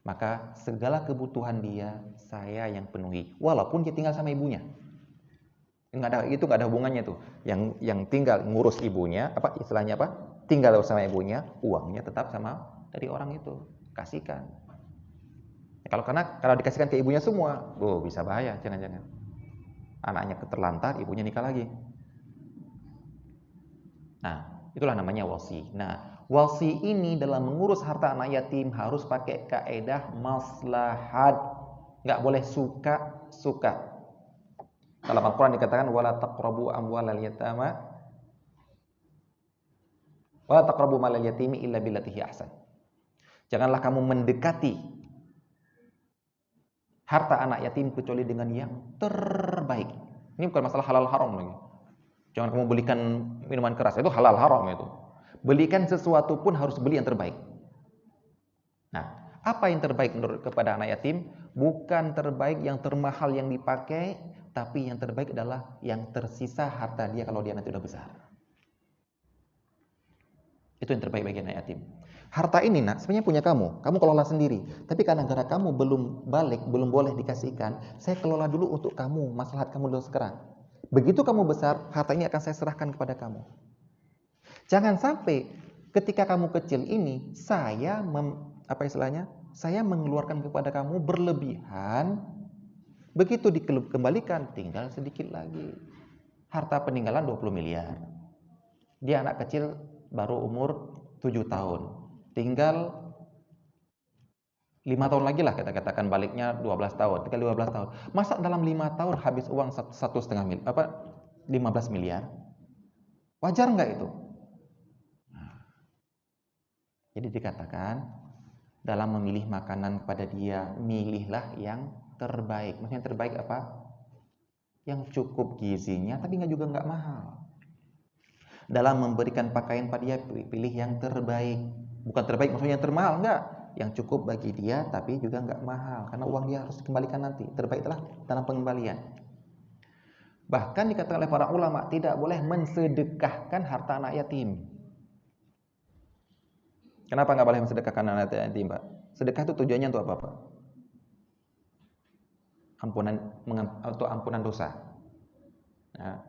Maka segala kebutuhan dia saya yang penuhi, walaupun dia tinggal sama ibunya. Nggak ada hubungannya tuh. Yang tinggal ngurus ibunya, istilahnya tinggal bersama ibunya, uangnya tetap sama dari orang itu. Kasihkan. Kalau dikasihkan ke ibunya semua, bisa bahaya, jangan-jangan. Anaknya keterlantar, ibunya nikah lagi. Nah, itulah namanya wasi. Nah, wasi ini dalam mengurus harta anak yatim harus pakai kaidah maslahat. Nggak boleh suka-suka. Dalam Al-Quran dikatakan wala taqrabu amwalal yatama wala taqrabu malal yatimi illa billati hi ahsan. Janganlah kamu mendekati harta anak yatim kecuali dengan yang terbaik. Ini bukan masalah halal haram lagi. Jangan kamu belikan minuman keras, itu halal haram itu. Belikan sesuatu pun harus beli yang terbaik. Nah, apa yang terbaik menurut kepada anak yatim? Bukan terbaik yang termahal yang dipakai, tapi yang terbaik adalah yang tersisa harta dia kalau dia nanti udah besar. Itu yang terbaik bagi anak yatim. Harta ini sebenarnya punya kamu kelola sendiri. Tapi karena gara kamu belum balik, belum boleh dikasihkan, saya kelola dulu untuk kamu, maslahat kamu dulu sekarang. Begitu kamu besar, harta ini akan saya serahkan kepada kamu. Jangan sampai ketika kamu kecil ini, saya mengeluarkan kepada kamu berlebihan. Begitu dikembalikan, tinggal sedikit lagi. Harta peninggalan 20 miliar. Dia anak kecil baru umur 7 tahun. Tinggal 5 tahun lagi lah, kita katakan baliknya 12 tahun. Tinggal 15 tahun. Masa dalam 5 tahun habis uang 15 miliar? Wajar nggak itu? Jadi dikatakan, dalam memilih makanan kepada dia, milihlah yang terbaik. Maksudnya yang terbaik apa? Yang cukup gizinya, tapi juga nggak mahal. Dalam memberikan pakaian pada dia, pilih yang terbaik. Bukan terbaik maksudnya yang termahal, enggak. Yang cukup bagi dia, tapi juga nggak mahal. Karena uang dia harus dikembalikan nanti. Terbaik adalah dalam pengembalian. Bahkan dikatakan oleh para ulama, tidak boleh mensedekahkan harta anak yatim. Kenapa nggak boleh mensedekahkan anak yatim, Pak? Sedekah itu tujuannya untuk apa, Pak? Ampunan dosa. Nah,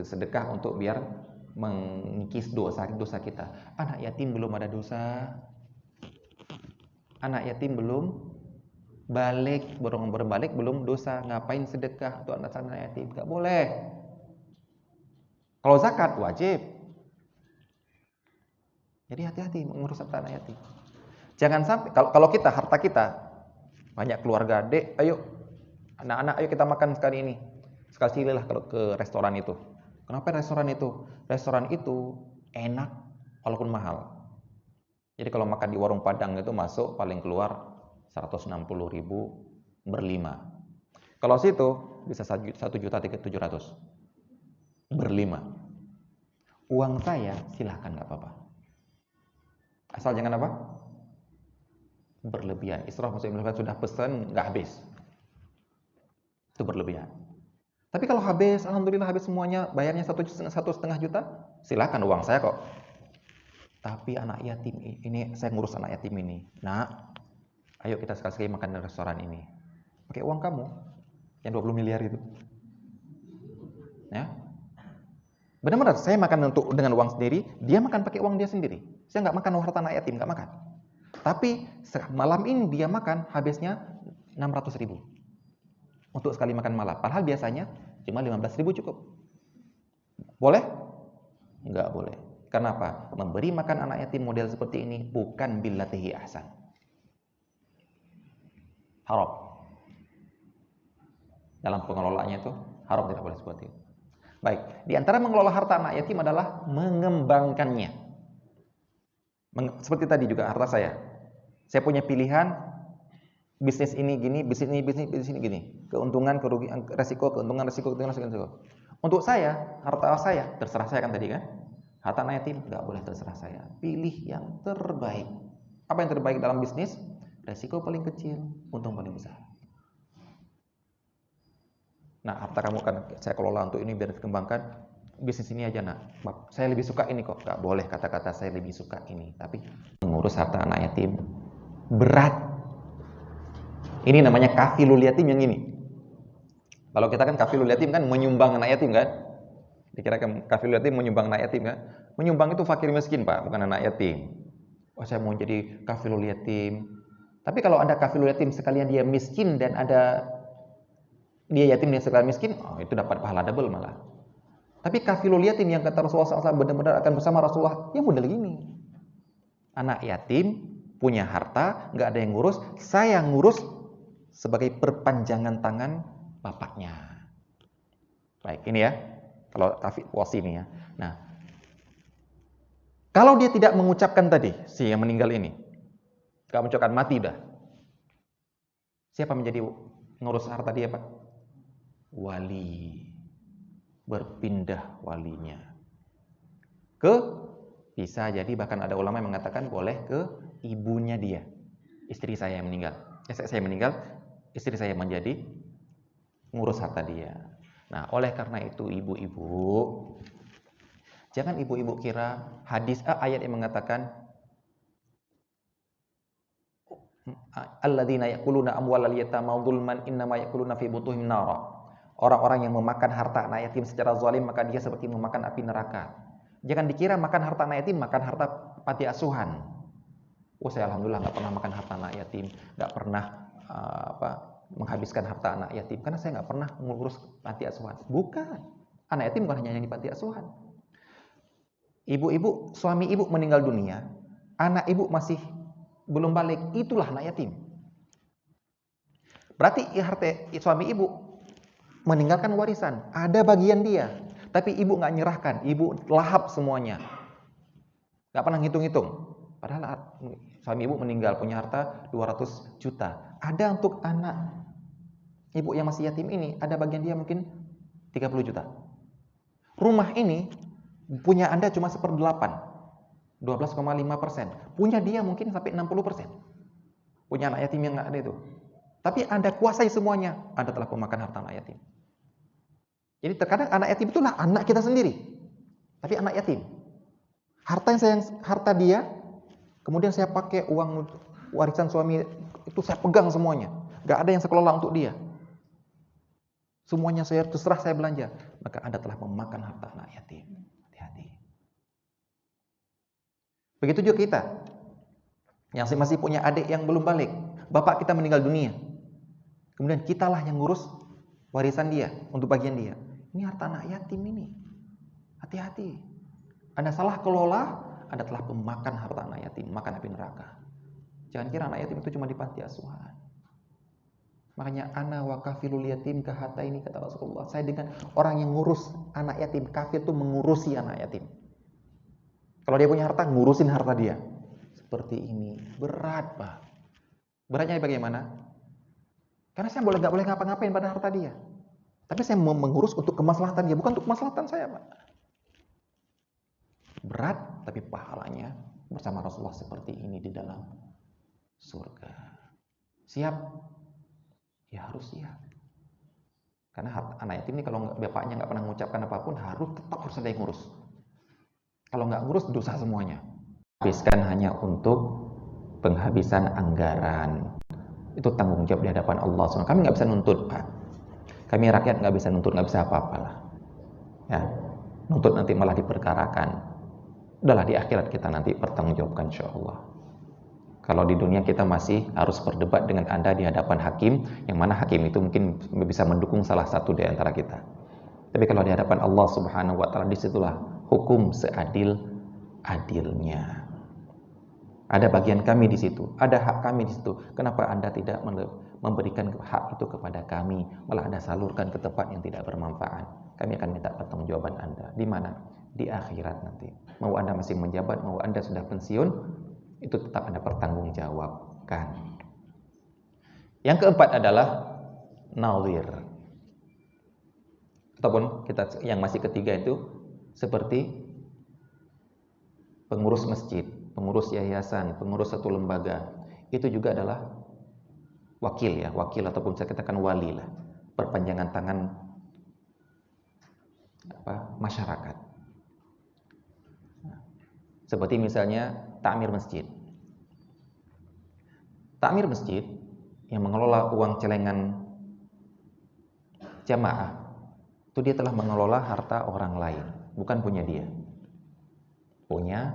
sedekah untuk biar mengikis dosa kita. Anak yatim belum ada dosa. Anak yatim belum balik belum dosa. Ngapain sedekah untuk anak yatim? Nggak boleh. Kalau zakat wajib. Jadi hati-hati mengurus harta anak yatim. Jangan sampai kalau kita harta kita banyak keluarga, dek, ayo anak-anak ayo kita makan sekali ini. Sekali lah kalau ke restoran itu. Kenapa restoran itu? Restoran itu enak walaupun mahal. Jadi kalau makan di warung Padang itu masuk paling keluar 160.000 berlima. Kalau situ bisa 1.700.000 berlima. Uang saya silahkan nggak apa-apa. Asal jangan apa? Berlebihan. Israf maksudnya sudah pesan nggak habis. Itu berlebihan. Tapi kalau habis, alhamdulillah habis semuanya, bayarnya 1,5 juta, silakan uang saya kok. Tapi anak yatim ini, saya ngurus anak yatim ini. Nah, ayo kita sekali-sekali makan di restoran ini. Pakai uang kamu, yang 20 miliar itu. Ya. Benar-benar, saya makan dengan uang sendiri, dia makan pakai uang dia sendiri. Saya nggak makan harta anak yatim, nggak makan. Tapi malam ini dia makan habisnya 600.000 untuk sekali makan malam. Padahal biasanya cuma 15.000 cukup. Boleh? Nggak boleh. Kenapa? Memberi makan anak yatim model seperti ini bukan billatihi ahsan. Haram. Dalam pengelolaannya itu haram, tidak boleh seperti itu. Baik, di antara mengelola harta anak yatim adalah mengembangkannya. Seperti tadi juga harta saya. Saya punya pilihan bisnis ini gini, bisnis ini gini. Keuntungan, kerugian, resiko, keuntungan, resiko. Untuk saya, harta saya, terserah saya kan tadi kan. Harta anak yatim nggak boleh terserah saya. Pilih yang terbaik. Apa yang terbaik dalam bisnis? Resiko paling kecil, untung paling besar. Nah, harta kamu kan saya kelola untuk ini biar dikembangkan. Bisnis ini aja nak. Saya lebih suka ini kok. Nggak boleh kata-kata saya lebih suka ini. Tapi mengurus harta anak yatim berat. Ini namanya kafilul yatim yang ini. Kalau kita kan kafilul yatim kan menyumbang anak yatim kan? Dikirakan kafilul yatim menyumbang anak yatim kan? Menyumbang itu fakir miskin Pak, bukan anak yatim. Oh saya mau jadi kafilul yatim. Tapi kalau ada kafilul yatim sekalian dia miskin dan ada dia yatim dan sekalian miskin, oh, itu dapat pahala double malah. Tapi kafilul yatim yang kata Rasulullah SAW benar-benar akan bersama Rasulullah, yang model gini. Anak yatim punya harta, nggak ada yang ngurus, saya ngurus sebagai perpanjangan tangan bapaknya. Baik, ini ya. Kalau kafil wasi ini ya. Nah, kalau dia tidak mengucapkan tadi, si yang meninggal ini, nggak mengucapkan mati dah. Siapa menjadi ngurus harta dia, Pak? Wali. Berpindah walinya. Bisa jadi bahkan ada ulama yang mengatakan boleh ke ibunya dia. Istri saya yang meninggal. Saya meninggal, istri saya menjadi ngurus harta dia. Nah, oleh karena itu ibu-ibu, jangan ibu-ibu kira ayat yang mengatakan alladzina ya'kuluna amwalal yatama dzulman innama ya'kuluna fi butuhim nara. Orang-orang yang memakan harta anak yatim secara zalim maka dia seperti memakan api neraka. Jangan dikira makan harta anak yatim makan harta panti asuhan. Saya alhamdulillah nggak pernah makan harta anak yatim, nggak pernah menghabiskan harta anak yatim karena saya nggak pernah mengurus panti asuhan. Bukan, anak yatim bukan hanya yang di panti asuhan. Ibu-ibu, suami ibu meninggal dunia, anak ibu masih belum balik, itulah anak yatim. Berarti harta suami ibu meninggalkan warisan, ada bagian dia, tapi ibu nggak nyerahkan, ibu lahap semuanya, nggak pernah ngitung-ngitung. Padahal suami ibu meninggal punya harta 200 juta, ada untuk anak ibu yang masih yatim ini, ada bagian dia mungkin 30 juta. Rumah ini punya Anda cuma 1/8, 12,5%. Punya dia mungkin sampai 60%. Punya anak yatim yang nggak ada itu. Tapi Anda kuasai semuanya, Anda telah pemakan harta anak yatim. Jadi terkadang anak yatim itulah anak kita sendiri. Tapi anak yatim. Harta dia, kemudian saya pakai uang warisan suami, itu saya pegang semuanya. Gak ada yang saya kelola untuk dia. Semuanya saya terserah saya belanja. Maka Anda telah memakan harta anak yatim. Hati-hati. Begitu juga kita. Yang masih punya adik yang belum balik. Bapak kita meninggal dunia. Kemudian kitalah yang ngurus warisan dia untuk bagian dia. Ini harta anak yatim ini. Hati-hati. Anda salah kelola, Anda telah pemakan harta anak yatim, makan api neraka. Jangan kira anak yatim itu cuma di panti asuhan. Makanya ana wa kafilul yatim kahata ini kata Rasulullah. Saya dengan orang yang ngurus anak yatim, kafir itu mengurusi anak yatim. Kalau dia punya harta, ngurusin harta dia. Seperti ini, berat Pak. Beratnya bagaimana? Karena saya nggak boleh ngapa-ngapain pada harta dia. Tapi saya mau mengurus untuk kemaslahatan dia, bukan untuk kemaslahatan saya, Pak. Berat, tapi pahalanya bersama Rasulullah seperti ini di dalam surga. Siap? Ya harus siap. Karena anak yatim ini kalau bapaknya nggak pernah mengucapkan apapun, tetap harus ada yang ngurus. Kalau nggak ngurus, dosa semuanya. Habiskan hanya untuk penghabisan anggaran. Itu tanggung jawab di hadapan Allah SWT. Kami nggak bisa nuntut, Pak. Kami rakyat nggak bisa nuntut, nggak bisa apa-apalah. Ya, nuntut nanti malah diperkarakan. Udahlah di akhirat kita nanti pertanggungjawabkan insyaallah. Kalau di dunia kita masih harus berdebat dengan Anda di hadapan hakim, yang mana hakim itu mungkin bisa mendukung salah satu di antara kita. Tapi kalau di hadapan Allah Subhanahu wa taala, disitulah hukum seadil-adilnya. Ada bagian kami di situ, ada hak kami di situ. Kenapa Anda tidak memberikan hak itu kepada kami, malah Anda salurkan ke tempat yang tidak bermanfaat? Kami akan minta pertanggungjawaban Anda. Di mana? Di akhirat nanti. Mau Anda masih menjabat, mau Anda sudah pensiun, itu tetap Anda pertanggungjawabkan. Yang keempat adalah nazir. Ataupun kita yang masih ketiga itu seperti pengurus masjid, pengurus yayasan, pengurus satu lembaga. Itu juga adalah wakil ya, wakil ataupun saya katakan wali lah. Perpanjangan tangan masyarakat. Seperti misalnya takmir masjid. Takmir masjid yang mengelola uang celengan jamaah, itu dia telah mengelola harta orang lain, bukan punya dia. Punya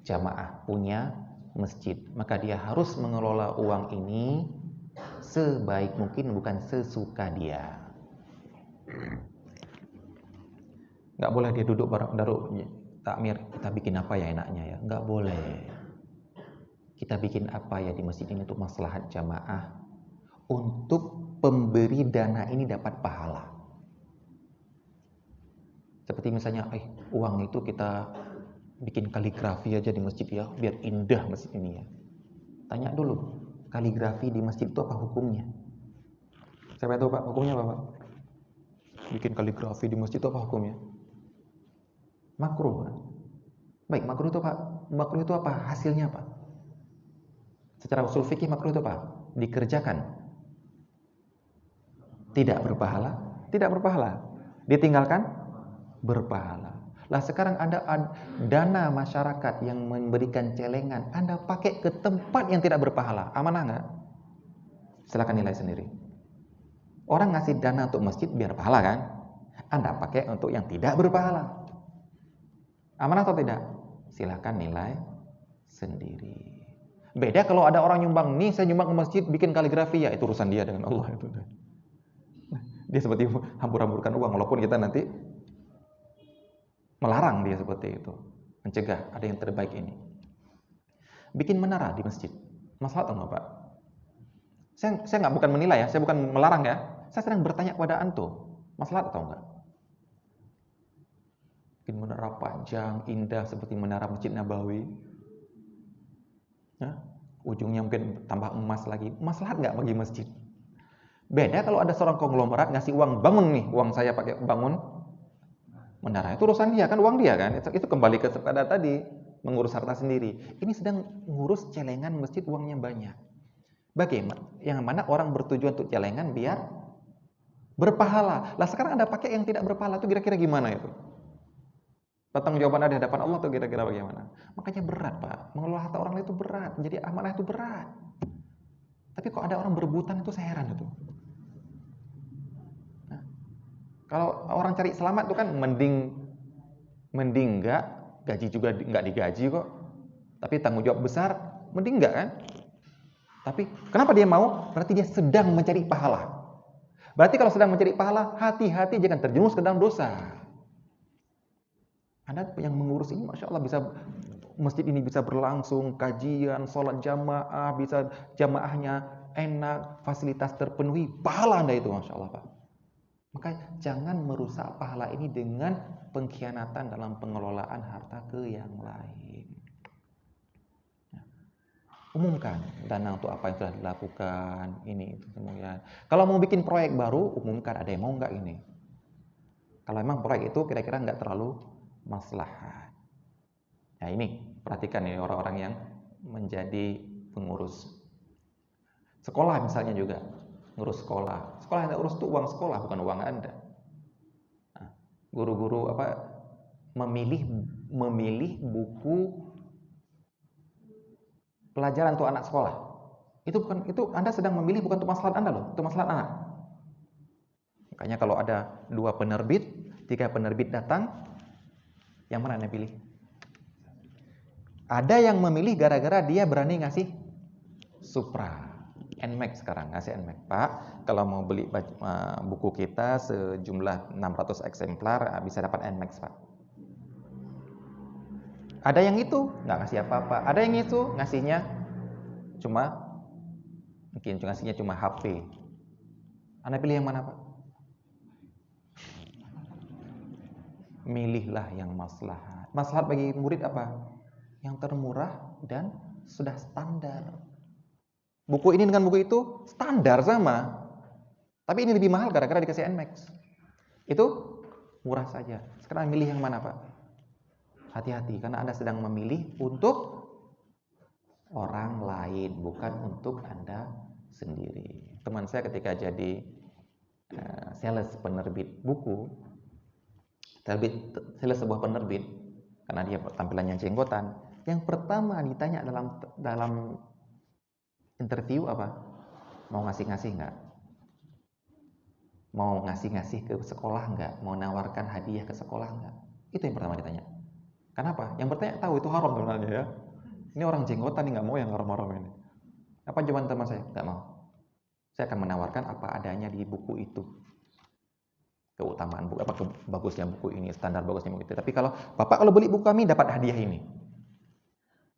jamaah, punya masjid. Maka dia harus mengelola uang ini sebaik mungkin, bukan sesuka dia. Nggak boleh dia duduk baru takmir, kita bikin apa ya enaknya ya. Nggak boleh. Kita bikin apa ya di masjid ini untuk maslahat jamaah, untuk pemberi dana ini dapat pahala. Seperti misalnya, uang itu kita bikin kaligrafi aja di masjid ya, biar indah masjid ini ya. Tanya dulu, kaligrafi di masjid itu apa hukumnya? Siapa tahu Pak, hukumnya apa Pak? Bikin kaligrafi di masjid itu apa hukumnya? Makruh. Baik, makruh itu apa? Makruh itu apa? Hasilnya apa? Secara usul fikih makruh itu apa? Dikerjakan. Tidak berpahala? Tidak berpahala. Ditinggalkan? Berpahala. Lah sekarang Anda dana masyarakat yang memberikan celengan, Anda pakai ke tempat yang tidak berpahala. Amanah nggak? Silakan nilai sendiri. Orang ngasih dana untuk masjid biar pahala kan? Anda pakai untuk yang tidak berpahala. Amanah atau tidak? Silakan nilai sendiri. Beda kalau ada orang nyumbang, nih saya nyumbang ke masjid bikin kaligrafi, ya itu urusan dia dengan Allah itu. Dia seperti hambur-hamburkan uang, walaupun kita nanti melarang dia seperti itu, mencegah. Ada yang terbaik ini. Bikin menara di masjid, masalah atau enggak Pak? Saya nggak bukan menilai ya, saya bukan melarang ya. Saya sedang bertanya kepada antum, masalah atau enggak? Bikin menara panjang, indah seperti menara Masjid Nabawi. Ya, ujungnya mungkin tambah emas lagi. Maslahat nggak bagi masjid? Beda kalau ada seorang konglomerat ngasih uang, bangun nih, uang saya pakai bangun menara. Itu urusan dia kan, uang dia kan. Itu kembali kepada tadi, mengurus harta sendiri. Ini sedang ngurus celengan masjid, uangnya banyak. Bagaimana? Yang mana orang bertujuan untuk celengan biar berpahala. Lah sekarang Anda pakai yang tidak berpahala, itu kira-kira gimana itu? Pertanggungjawaban ada di hadapan Allah tuh kira-kira bagaimana? Makanya berat Pak, mengelola harta orang lain itu berat, menjadi amanah itu berat. Tapi kok ada orang berebutan itu saya heran itu. Nah, kalau orang cari selamat itu kan mending nggak, gaji juga nggak digaji kok. Tapi tanggung jawab besar, mending nggak kan? Tapi kenapa dia mau? Berarti dia sedang mencari pahala. Berarti kalau sedang mencari pahala, hati-hati jangan terjerumus ke dalam dosa. Anda yang mengurus ini, Masya Allah, bisa masjid ini bisa berlangsung, kajian, sholat jamaah, bisa jamaahnya enak, fasilitas terpenuhi, pahala Anda itu, Masya Allah Pak. Maka jangan merusak pahala ini dengan pengkhianatan dalam pengelolaan harta ke yang lain. Umumkan dana untuk apa yang sudah dilakukan, ini itu semuanya. Kalau mau bikin proyek baru, umumkan ada yang mau nggak ini. Kalau memang proyek itu kira-kira nggak terlalu maslahat. Nah ini, perhatikan ini orang-orang yang menjadi pengurus sekolah misalnya juga, ngurus sekolah. Sekolah yang urus itu uang sekolah, bukan uang Anda. Nah, guru-guru memilih buku pelajaran untuk anak sekolah. Itu Anda sedang memilih bukan untuk maslahat Anda loh, untuk maslahat anak. Makanya kalau ada 2 penerbit, 3 penerbit datang, yang mana Anda pilih? Ada yang memilih gara-gara dia berani ngasih Supra, NMAX sekarang, ngasih NMAX. Pak, kalau mau beli buku kita sejumlah 600 eksemplar, bisa dapat NMAX Pak. Ada yang itu nggak ngasih apa-apa, ada yang itu ngasihnya ngasihnya cuma HP. Anda pilih yang mana Pak? Milihlah yang maslahat. Maslahat bagi murid apa? Yang termurah dan sudah standar. Buku ini dengan buku itu standar sama. Tapi ini lebih mahal gara-gara dikasih NMAX. Itu murah saja. Sekarang milih yang mana, Pak? Hati-hati, karena Anda sedang memilih untuk orang lain, bukan untuk Anda sendiri. Teman saya ketika jadi sales penerbit buku, sales sebuah penerbit, karena dia tampilannya jenggotan, yang pertama ditanya dalam interview apa? Mau ngasih-ngasih nggak? Mau ngasih-ngasih ke sekolah nggak? Mau nawarkan hadiah ke sekolah nggak? Itu yang pertama ditanya. Kenapa? Yang bertanya tahu itu haram sebenarnya ya. Ini orang jenggotan nih, nggak mau yang haram-haram ini. Apa jawaban teman saya? Nggak mau. Saya akan menawarkan apa adanya di buku itu. Keutamaan buku, apa bagusnya buku ini, standar bagusnya buku itu. Tapi kalau Bapak kalau beli buku kami dapat hadiah ini.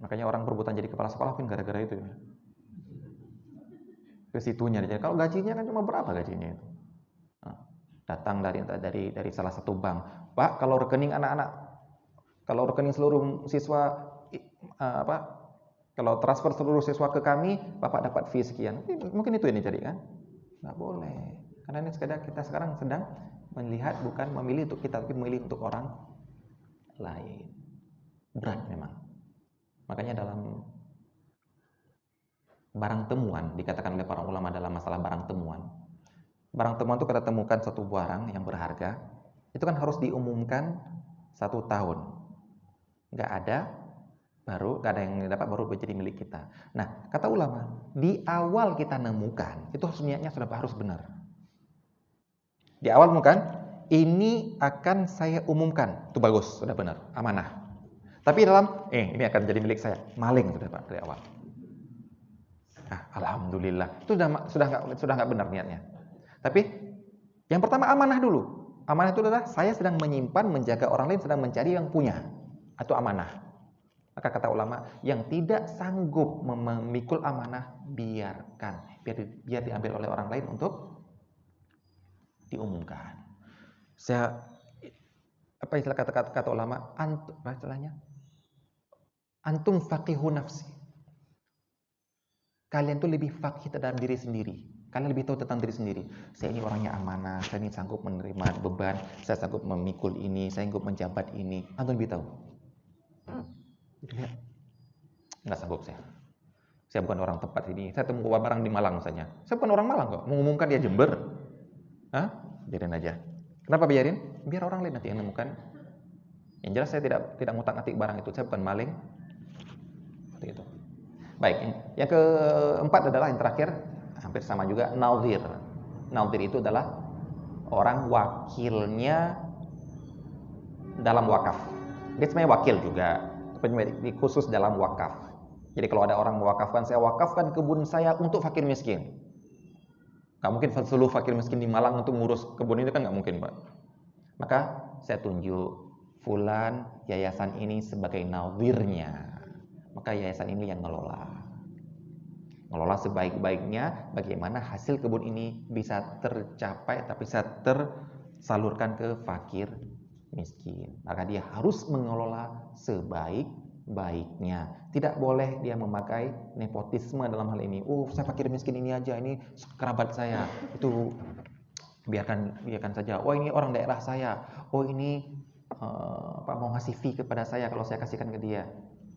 Makanya orang berebutan jadi kepala sekolah pun gara-gara itu. Ke situnya. Kalau gajinya kan cuma berapa gajinya itu? Datang dari salah satu bank. Pak, kalau rekening anak-anak, kalau rekening seluruh siswa kalau transfer seluruh siswa ke kami, Bapak dapat fee sekian. Mungkin itu yang dicari kan? Nggak boleh. Karena ini kita sekarang sedang melihat bukan memilih untuk kita, tapi memilih untuk orang lain. Berat memang. Makanya dalam barang temuan, dikatakan oleh para ulama dalam masalah barang temuan. Barang temuan itu kita temukan satu barang yang berharga, itu kan harus diumumkan 1 tahun. Nggak ada yang dapat baru menjadi milik kita. Nah, kata ulama, di awal kita nemukan, itu niatnya sudah harus benar. Di awal bukan, ini akan saya umumkan, itu bagus, sudah benar, amanah. Tapi ini akan jadi milik saya, maling sudah Pak dari awal. Alhamdulillah, itu sudah nggak benar niatnya. Tapi yang pertama amanah dulu. Amanah itu adalah saya sedang menyimpan, menjaga orang lain sedang mencari yang punya, atau amanah. Maka kata ulama, yang tidak sanggup memikul amanah, biarkan. Biar diambil oleh orang lain untuk diumumkan. Apa istilah kata ulama? Antum faqihun nafsi. Kalian tuh lebih faqih dalam diri sendiri. Kalian lebih tahu tentang diri sendiri. Saya ini orangnya amanah, saya ini sanggup menerima beban, saya sanggup memikul ini, saya sanggup menjabat ini. Antum lebih tahu. Nggak sanggup saya. Saya bukan orang tempat ini. Saya temu barang di Malang misalnya. Saya bukan orang Malang kok. Mengumumkan dia Jember. Biarin aja. Kenapa biarin? Biar orang lain nanti yang menemukan. Yang jelas saya tidak ngutak-ngatik barang itu. Saya bukan maling. Seperti itu. Baik. Yang keempat adalah yang terakhir, hampir sama juga, nadhir. Nadhir itu adalah orang wakilnya dalam wakaf. Dia sebenarnya wakil juga, tapi khusus dalam wakaf. Jadi kalau ada orang mewakafkan, saya wakafkan kebun saya untuk fakir miskin. Nggak mungkin seluruh fakir miskin di Malang untuk ngurus kebun itu kan nggak mungkin, Pak. Maka saya tunjuk fulan yayasan ini sebagai nadhirnya. Maka yayasan ini yang ngelola sebaik-baiknya bagaimana hasil kebun ini bisa tercapai tapi bisa tersalurkan ke fakir miskin. Maka dia harus mengelola sebaik-baiknya. Tidak boleh dia memakai nepotisme dalam hal ini. Saya fakir miskin ini aja, ini kerabat saya. Itu biarkan saja. Ini orang daerah saya. Ini mau ngasih fee kepada saya kalau saya kasihkan ke dia.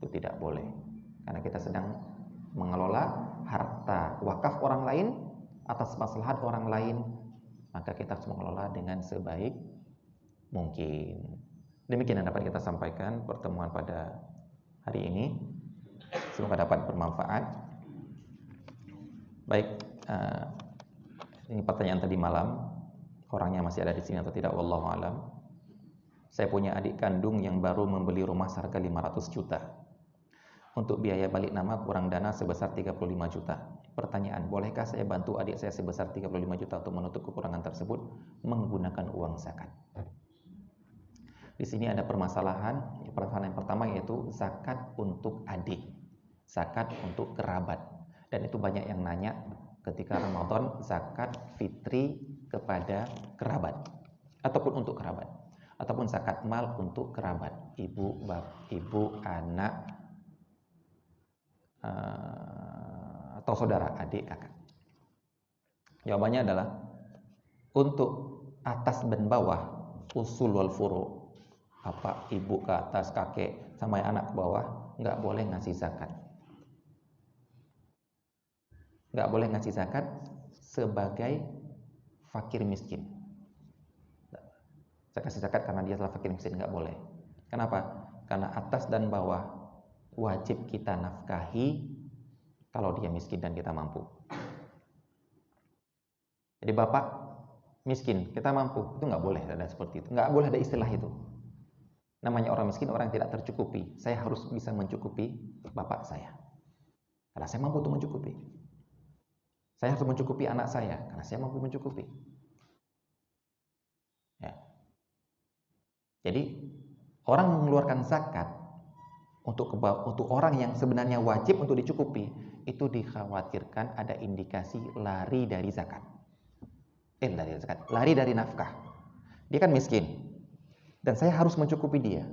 Itu tidak boleh. Karena kita sedang mengelola harta wakaf orang lain atas maslahat orang lain, maka kita harus mengelola dengan sebaik mungkin. Demikian yang dapat kita sampaikan pertemuan pada hari ini. Semoga dapat bermanfaat. Baik, ini pertanyaan tadi malam. Orangnya masih ada di sini atau tidak, wallahu alam. Saya punya adik kandung yang baru membeli rumah seharga 500 juta. Untuk biaya balik nama kurang dana sebesar 35 juta. Pertanyaan, bolehkah saya bantu adik saya sebesar 35 juta untuk menutup kekurangan tersebut menggunakan uang zakat? Di sini ada permasalahan yang pertama yaitu zakat untuk adik, zakat untuk kerabat. Dan itu banyak yang nanya ketika Ramadan, zakat fitri kepada kerabat ataupun untuk kerabat, ataupun zakat mal untuk kerabat, ibu, anak, atau saudara, adik, kakak. Jawabannya adalah untuk atas dan bawah, usul wal furu, bapak, ibu ke atas, kakek, sama anak ke bawah, nggak boleh ngasih zakat. Nggak boleh ngasih zakat sebagai fakir miskin. Saya kasih zakat karena dia adalah fakir miskin, nggak boleh. Kenapa? Karena atas dan bawah wajib kita nafkahi kalau dia miskin dan kita mampu. Jadi bapak miskin, kita mampu, itu nggak boleh ada seperti itu. Nggak boleh ada istilah itu. Namanya orang miskin, orang yang tidak tercukupi. Saya harus bisa mencukupi bapak saya. Karena saya mampu untuk mencukupi. Saya harus mencukupi anak saya, karena saya mampu mencukupi. Ya. Jadi orang mengeluarkan zakat untuk orang yang sebenarnya wajib untuk dicukupi, itu dikhawatirkan ada indikasi lari dari zakat. Lari dari nafkah. Dia kan miskin, dan saya harus mencukupi dia.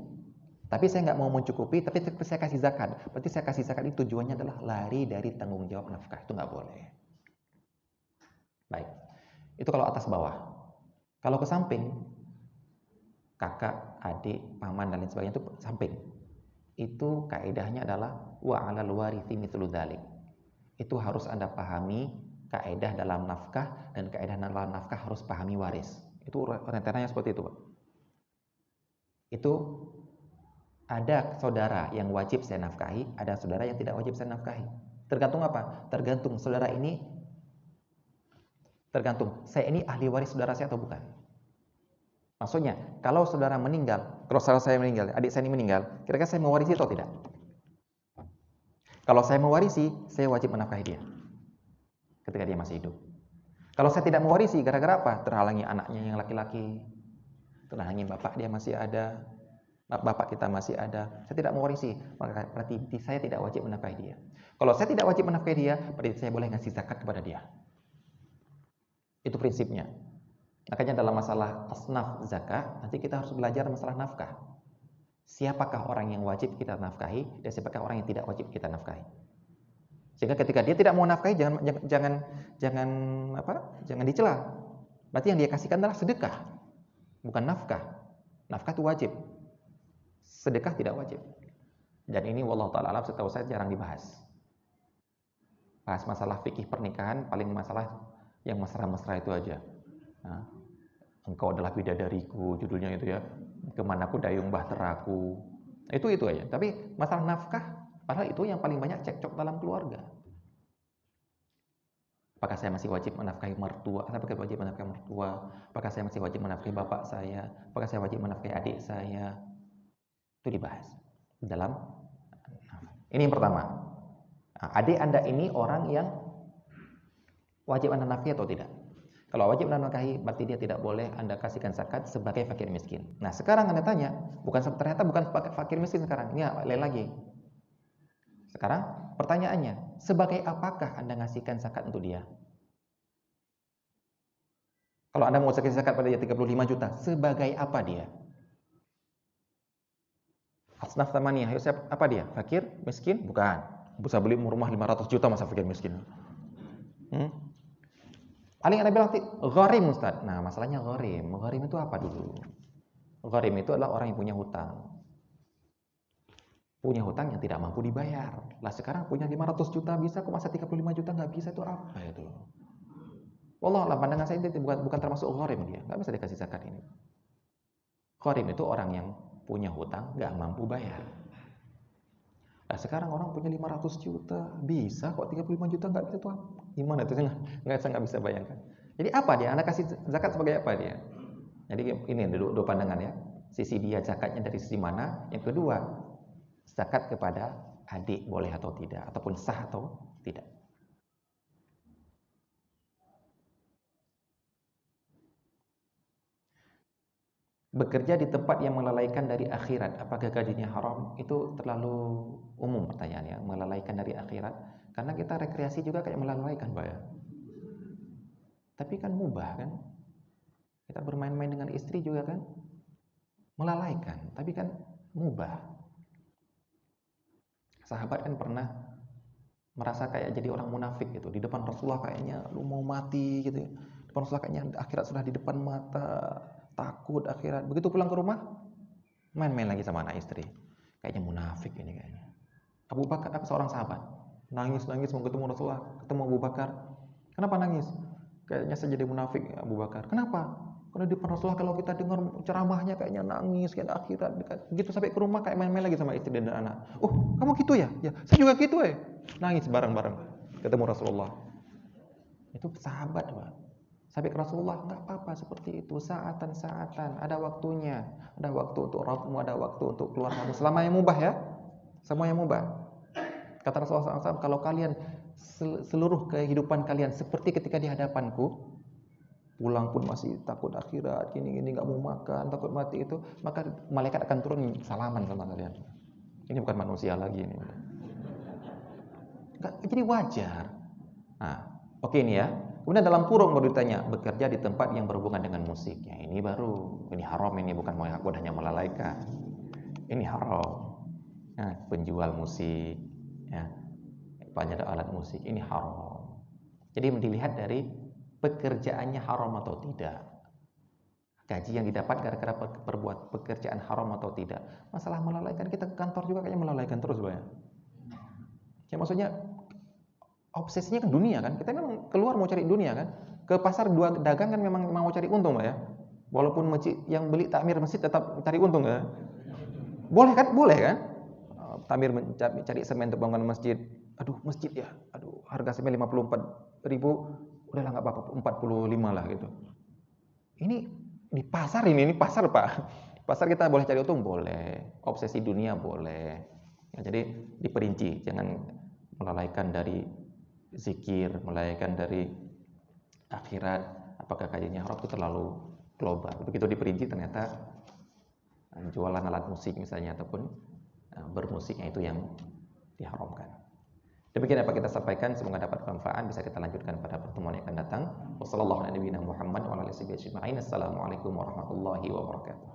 Tapi saya nggak mau mencukupi, tapi saya kasih zakat. Berarti saya kasih zakat itu tujuannya adalah lari dari tanggung jawab nafkah. Itu nggak boleh. Baik, itu kalau atas bawah. Kalau ke samping, kakak, adik, paman, dan lain sebagainya itu samping. Itu kaedahnya adalah wa 'alal warithi mithlu dzalik. Itu harus Anda pahami kaedah dalam nafkah, dan kaedah dalam nafkah harus pahami waris. Itu rentetannya seperti itu, Pak. Itu ada saudara yang wajib saya nafkahi, ada saudara yang tidak wajib saya nafkahi. Tergantung apa? Tergantung saudara ini, tergantung saya ini ahli waris saudara saya atau bukan. Maksudnya, kalau saudara meninggal, kalau saudara saya meninggal, adik saya ini meninggal, kira-kira saya mewarisi atau tidak? Kalau saya mewarisi, saya wajib menafkahi dia ketika dia masih hidup. Kalau saya tidak mewarisi, gara-gara apa? Terhalangi anaknya yang laki-laki, terhalangi bapak dia masih ada, bapak kita masih ada, saya tidak mewarisi, maka berarti saya tidak wajib menafkahi dia. Kalau saya tidak wajib menafkahi dia, berarti saya boleh ngasih zakat kepada dia. Itu prinsipnya. Makanya dalam masalah asnaf zakat, nanti kita harus belajar masalah nafkah. Siapakah orang yang wajib kita nafkahi, dan siapakah orang yang tidak wajib kita nafkahi. Sehingga ketika dia tidak mau nafkahi, jangan dicela. Berarti yang dia kasihkan adalah sedekah, bukan nafkah. Nafkah itu wajib, sedekah tidak wajib. Dan ini wallahu ta'ala alam, setahu saya jarang dibahas. Bahas masalah fikih pernikahan, paling masalah yang mesra-mesra itu aja. Nah, engkau adalah bidadariku, judulnya itu ya. Kemana aku dayung bahteraku. Itu aja. Tapi masalah nafkah, padahal itu yang paling banyak cekcok dalam keluarga. Apakah saya masih wajib menafkahi mertua? Apakah wajib menafkahi mertua? Apakah saya masih wajib menafkahi bapak saya? Apakah saya wajib menafkahi adik saya? Itu dibahas dalam. Ini yang pertama. Nah, adik Anda ini orang yang wajib Anda nafkahi atau tidak? Kalau wajib Anda nafkahi, berarti dia tidak boleh Anda kasihkan zakat sebagai fakir miskin. Nah, sekarang Anda tanya, ternyata bukan fakir miskin sekarang. Ini lain lagi. Sekarang pertanyaannya, sebagai apakah Anda ngasihkan zakat untuk dia? Kalau Anda mau kasih zakat pada dia 35 juta, sebagai apa dia? Asnaf tamaniyah, apa dia? Fakir, miskin? Bukan. Bisa beli rumah 500 juta, masa fakir miskin? Paling Anda bilang, gharim Ustaz. Nah, masalahnya gharim. Gharim itu apa dulu? Gharim itu adalah orang yang punya hutang. Punya hutang yang tidak mampu dibayar. Lah sekarang punya 500 juta bisa, kok masa 35 juta nggak bisa, itu apa itu? Wallah, pandangan saya itu bukan termasuk gharim dia. Nggak bisa dikasih zakat ini. Gharim itu orang yang punya hutang, nggak mampu bayar. Nah sekarang orang punya 500 juta, bisa kok 35 juta nggak bisa, tuh gimana itu? Saya nggak bisa bayangkan. Jadi apa dia? Anda kasih zakat sebagai apa dia? Jadi ini dua pandangan ya. Sisi dia zakatnya dari sisi mana? Yang kedua, zakat kepada adik boleh atau tidak, ataupun sah atau tidak. Bekerja di tempat yang melalaikan dari akhirat, apakah gajinya haram? Itu terlalu umum pertanyaannya, melalaikan dari akhirat. Karena kita rekreasi juga kayak melalaikan, Pak ya. Tapi kan mubah kan? Kita bermain-main dengan istri juga kan? Melalaikan, tapi kan mubah. Sahabat kan pernah merasa kayak jadi orang munafik gitu. Di depan Rasulullah kayaknya lu mau mati gitu ya. Depan Rasulullah kayaknya akhirat sudah di depan mata, takut akhirat. Begitu pulang ke rumah, main-main lagi sama anak istri. Kayaknya munafik ini kayaknya. Abu Bakar seorang sahabat, nangis-nangis mau ketemu Rasulullah, ketemu Abu Bakar. Kenapa nangis? Kayaknya saya jadi munafik Abu Bakar. Kenapa? Karena di depan Rasulullah kalau kita dengar ceramahnya kayaknya nangis, kayak akhirat. Begitu sampai ke rumah kayak main-main lagi sama istri dan anak. Oh, kamu gitu ya? Ya, saya juga gitu Nangis bareng-bareng ketemu Rasulullah. Itu sahabat, Pak. Sampai ke Rasulullah, nggak apa-apa seperti itu, saatan-saatan, ada waktunya, ada waktu untuk rafmu, ada waktu untuk keluar kamu, selama yang mubah ya, semua yang mubah. Kata Rasulullah SAW, kalau kalian seluruh kehidupan kalian seperti ketika di hadapanku, pulang pun masih takut akhirat, gini-gini nggak mau makan, takut mati itu, maka malaikat akan turun salaman sama kalian. Ini bukan manusia lagi ini. Jadi wajar. Nah, oke ini ya. Kemudian dalam kurung baru ditanya, bekerja di tempat yang berhubungan dengan musik. Ya ini baru, ini haram, ini bukan hanya melalaikan. Ini haram. Nah, penjual musik, ya, banyak alat musik, ini haram. Jadi dilihat dari pekerjaannya haram atau tidak. Gaji yang didapat gara-gara perbuat pekerjaan haram atau tidak. Masalah melalaikan, kita ke kantor juga kayaknya melalaikan terus, Pak. Ya maksudnya obsesinya kan dunia kan, kita memang keluar mau cari dunia kan, ke pasar dua dagang kan memang mau cari untung, Pak ya. Walaupun masjid yang beli takmir masjid tetap cari untung ya. Boleh kan? Boleh kan? Takmir cari semen untuk bangun masjid. Aduh masjid ya, aduh harga semen 54.000, udahlah nggak apa-apa 45 lah gitu. Ini di pasar ini pasar Pak. Pasar kita boleh cari untung boleh, obsesi dunia boleh. Ya, jadi diperinci, jangan melalaikan dari zikir, melalaikan dari akhirat. Apakah kajiannya haram itu terlalu global. Begitu diperinci ternyata jualan alat musik misalnya ataupun bermusiknya itu yang diharamkan. Demikian apa kita sampaikan, semoga dapat manfaat, bisa kita lanjutkan pada pertemuan yang akan datang. Wassalamualaikum warahmatullahi wabarakatuh.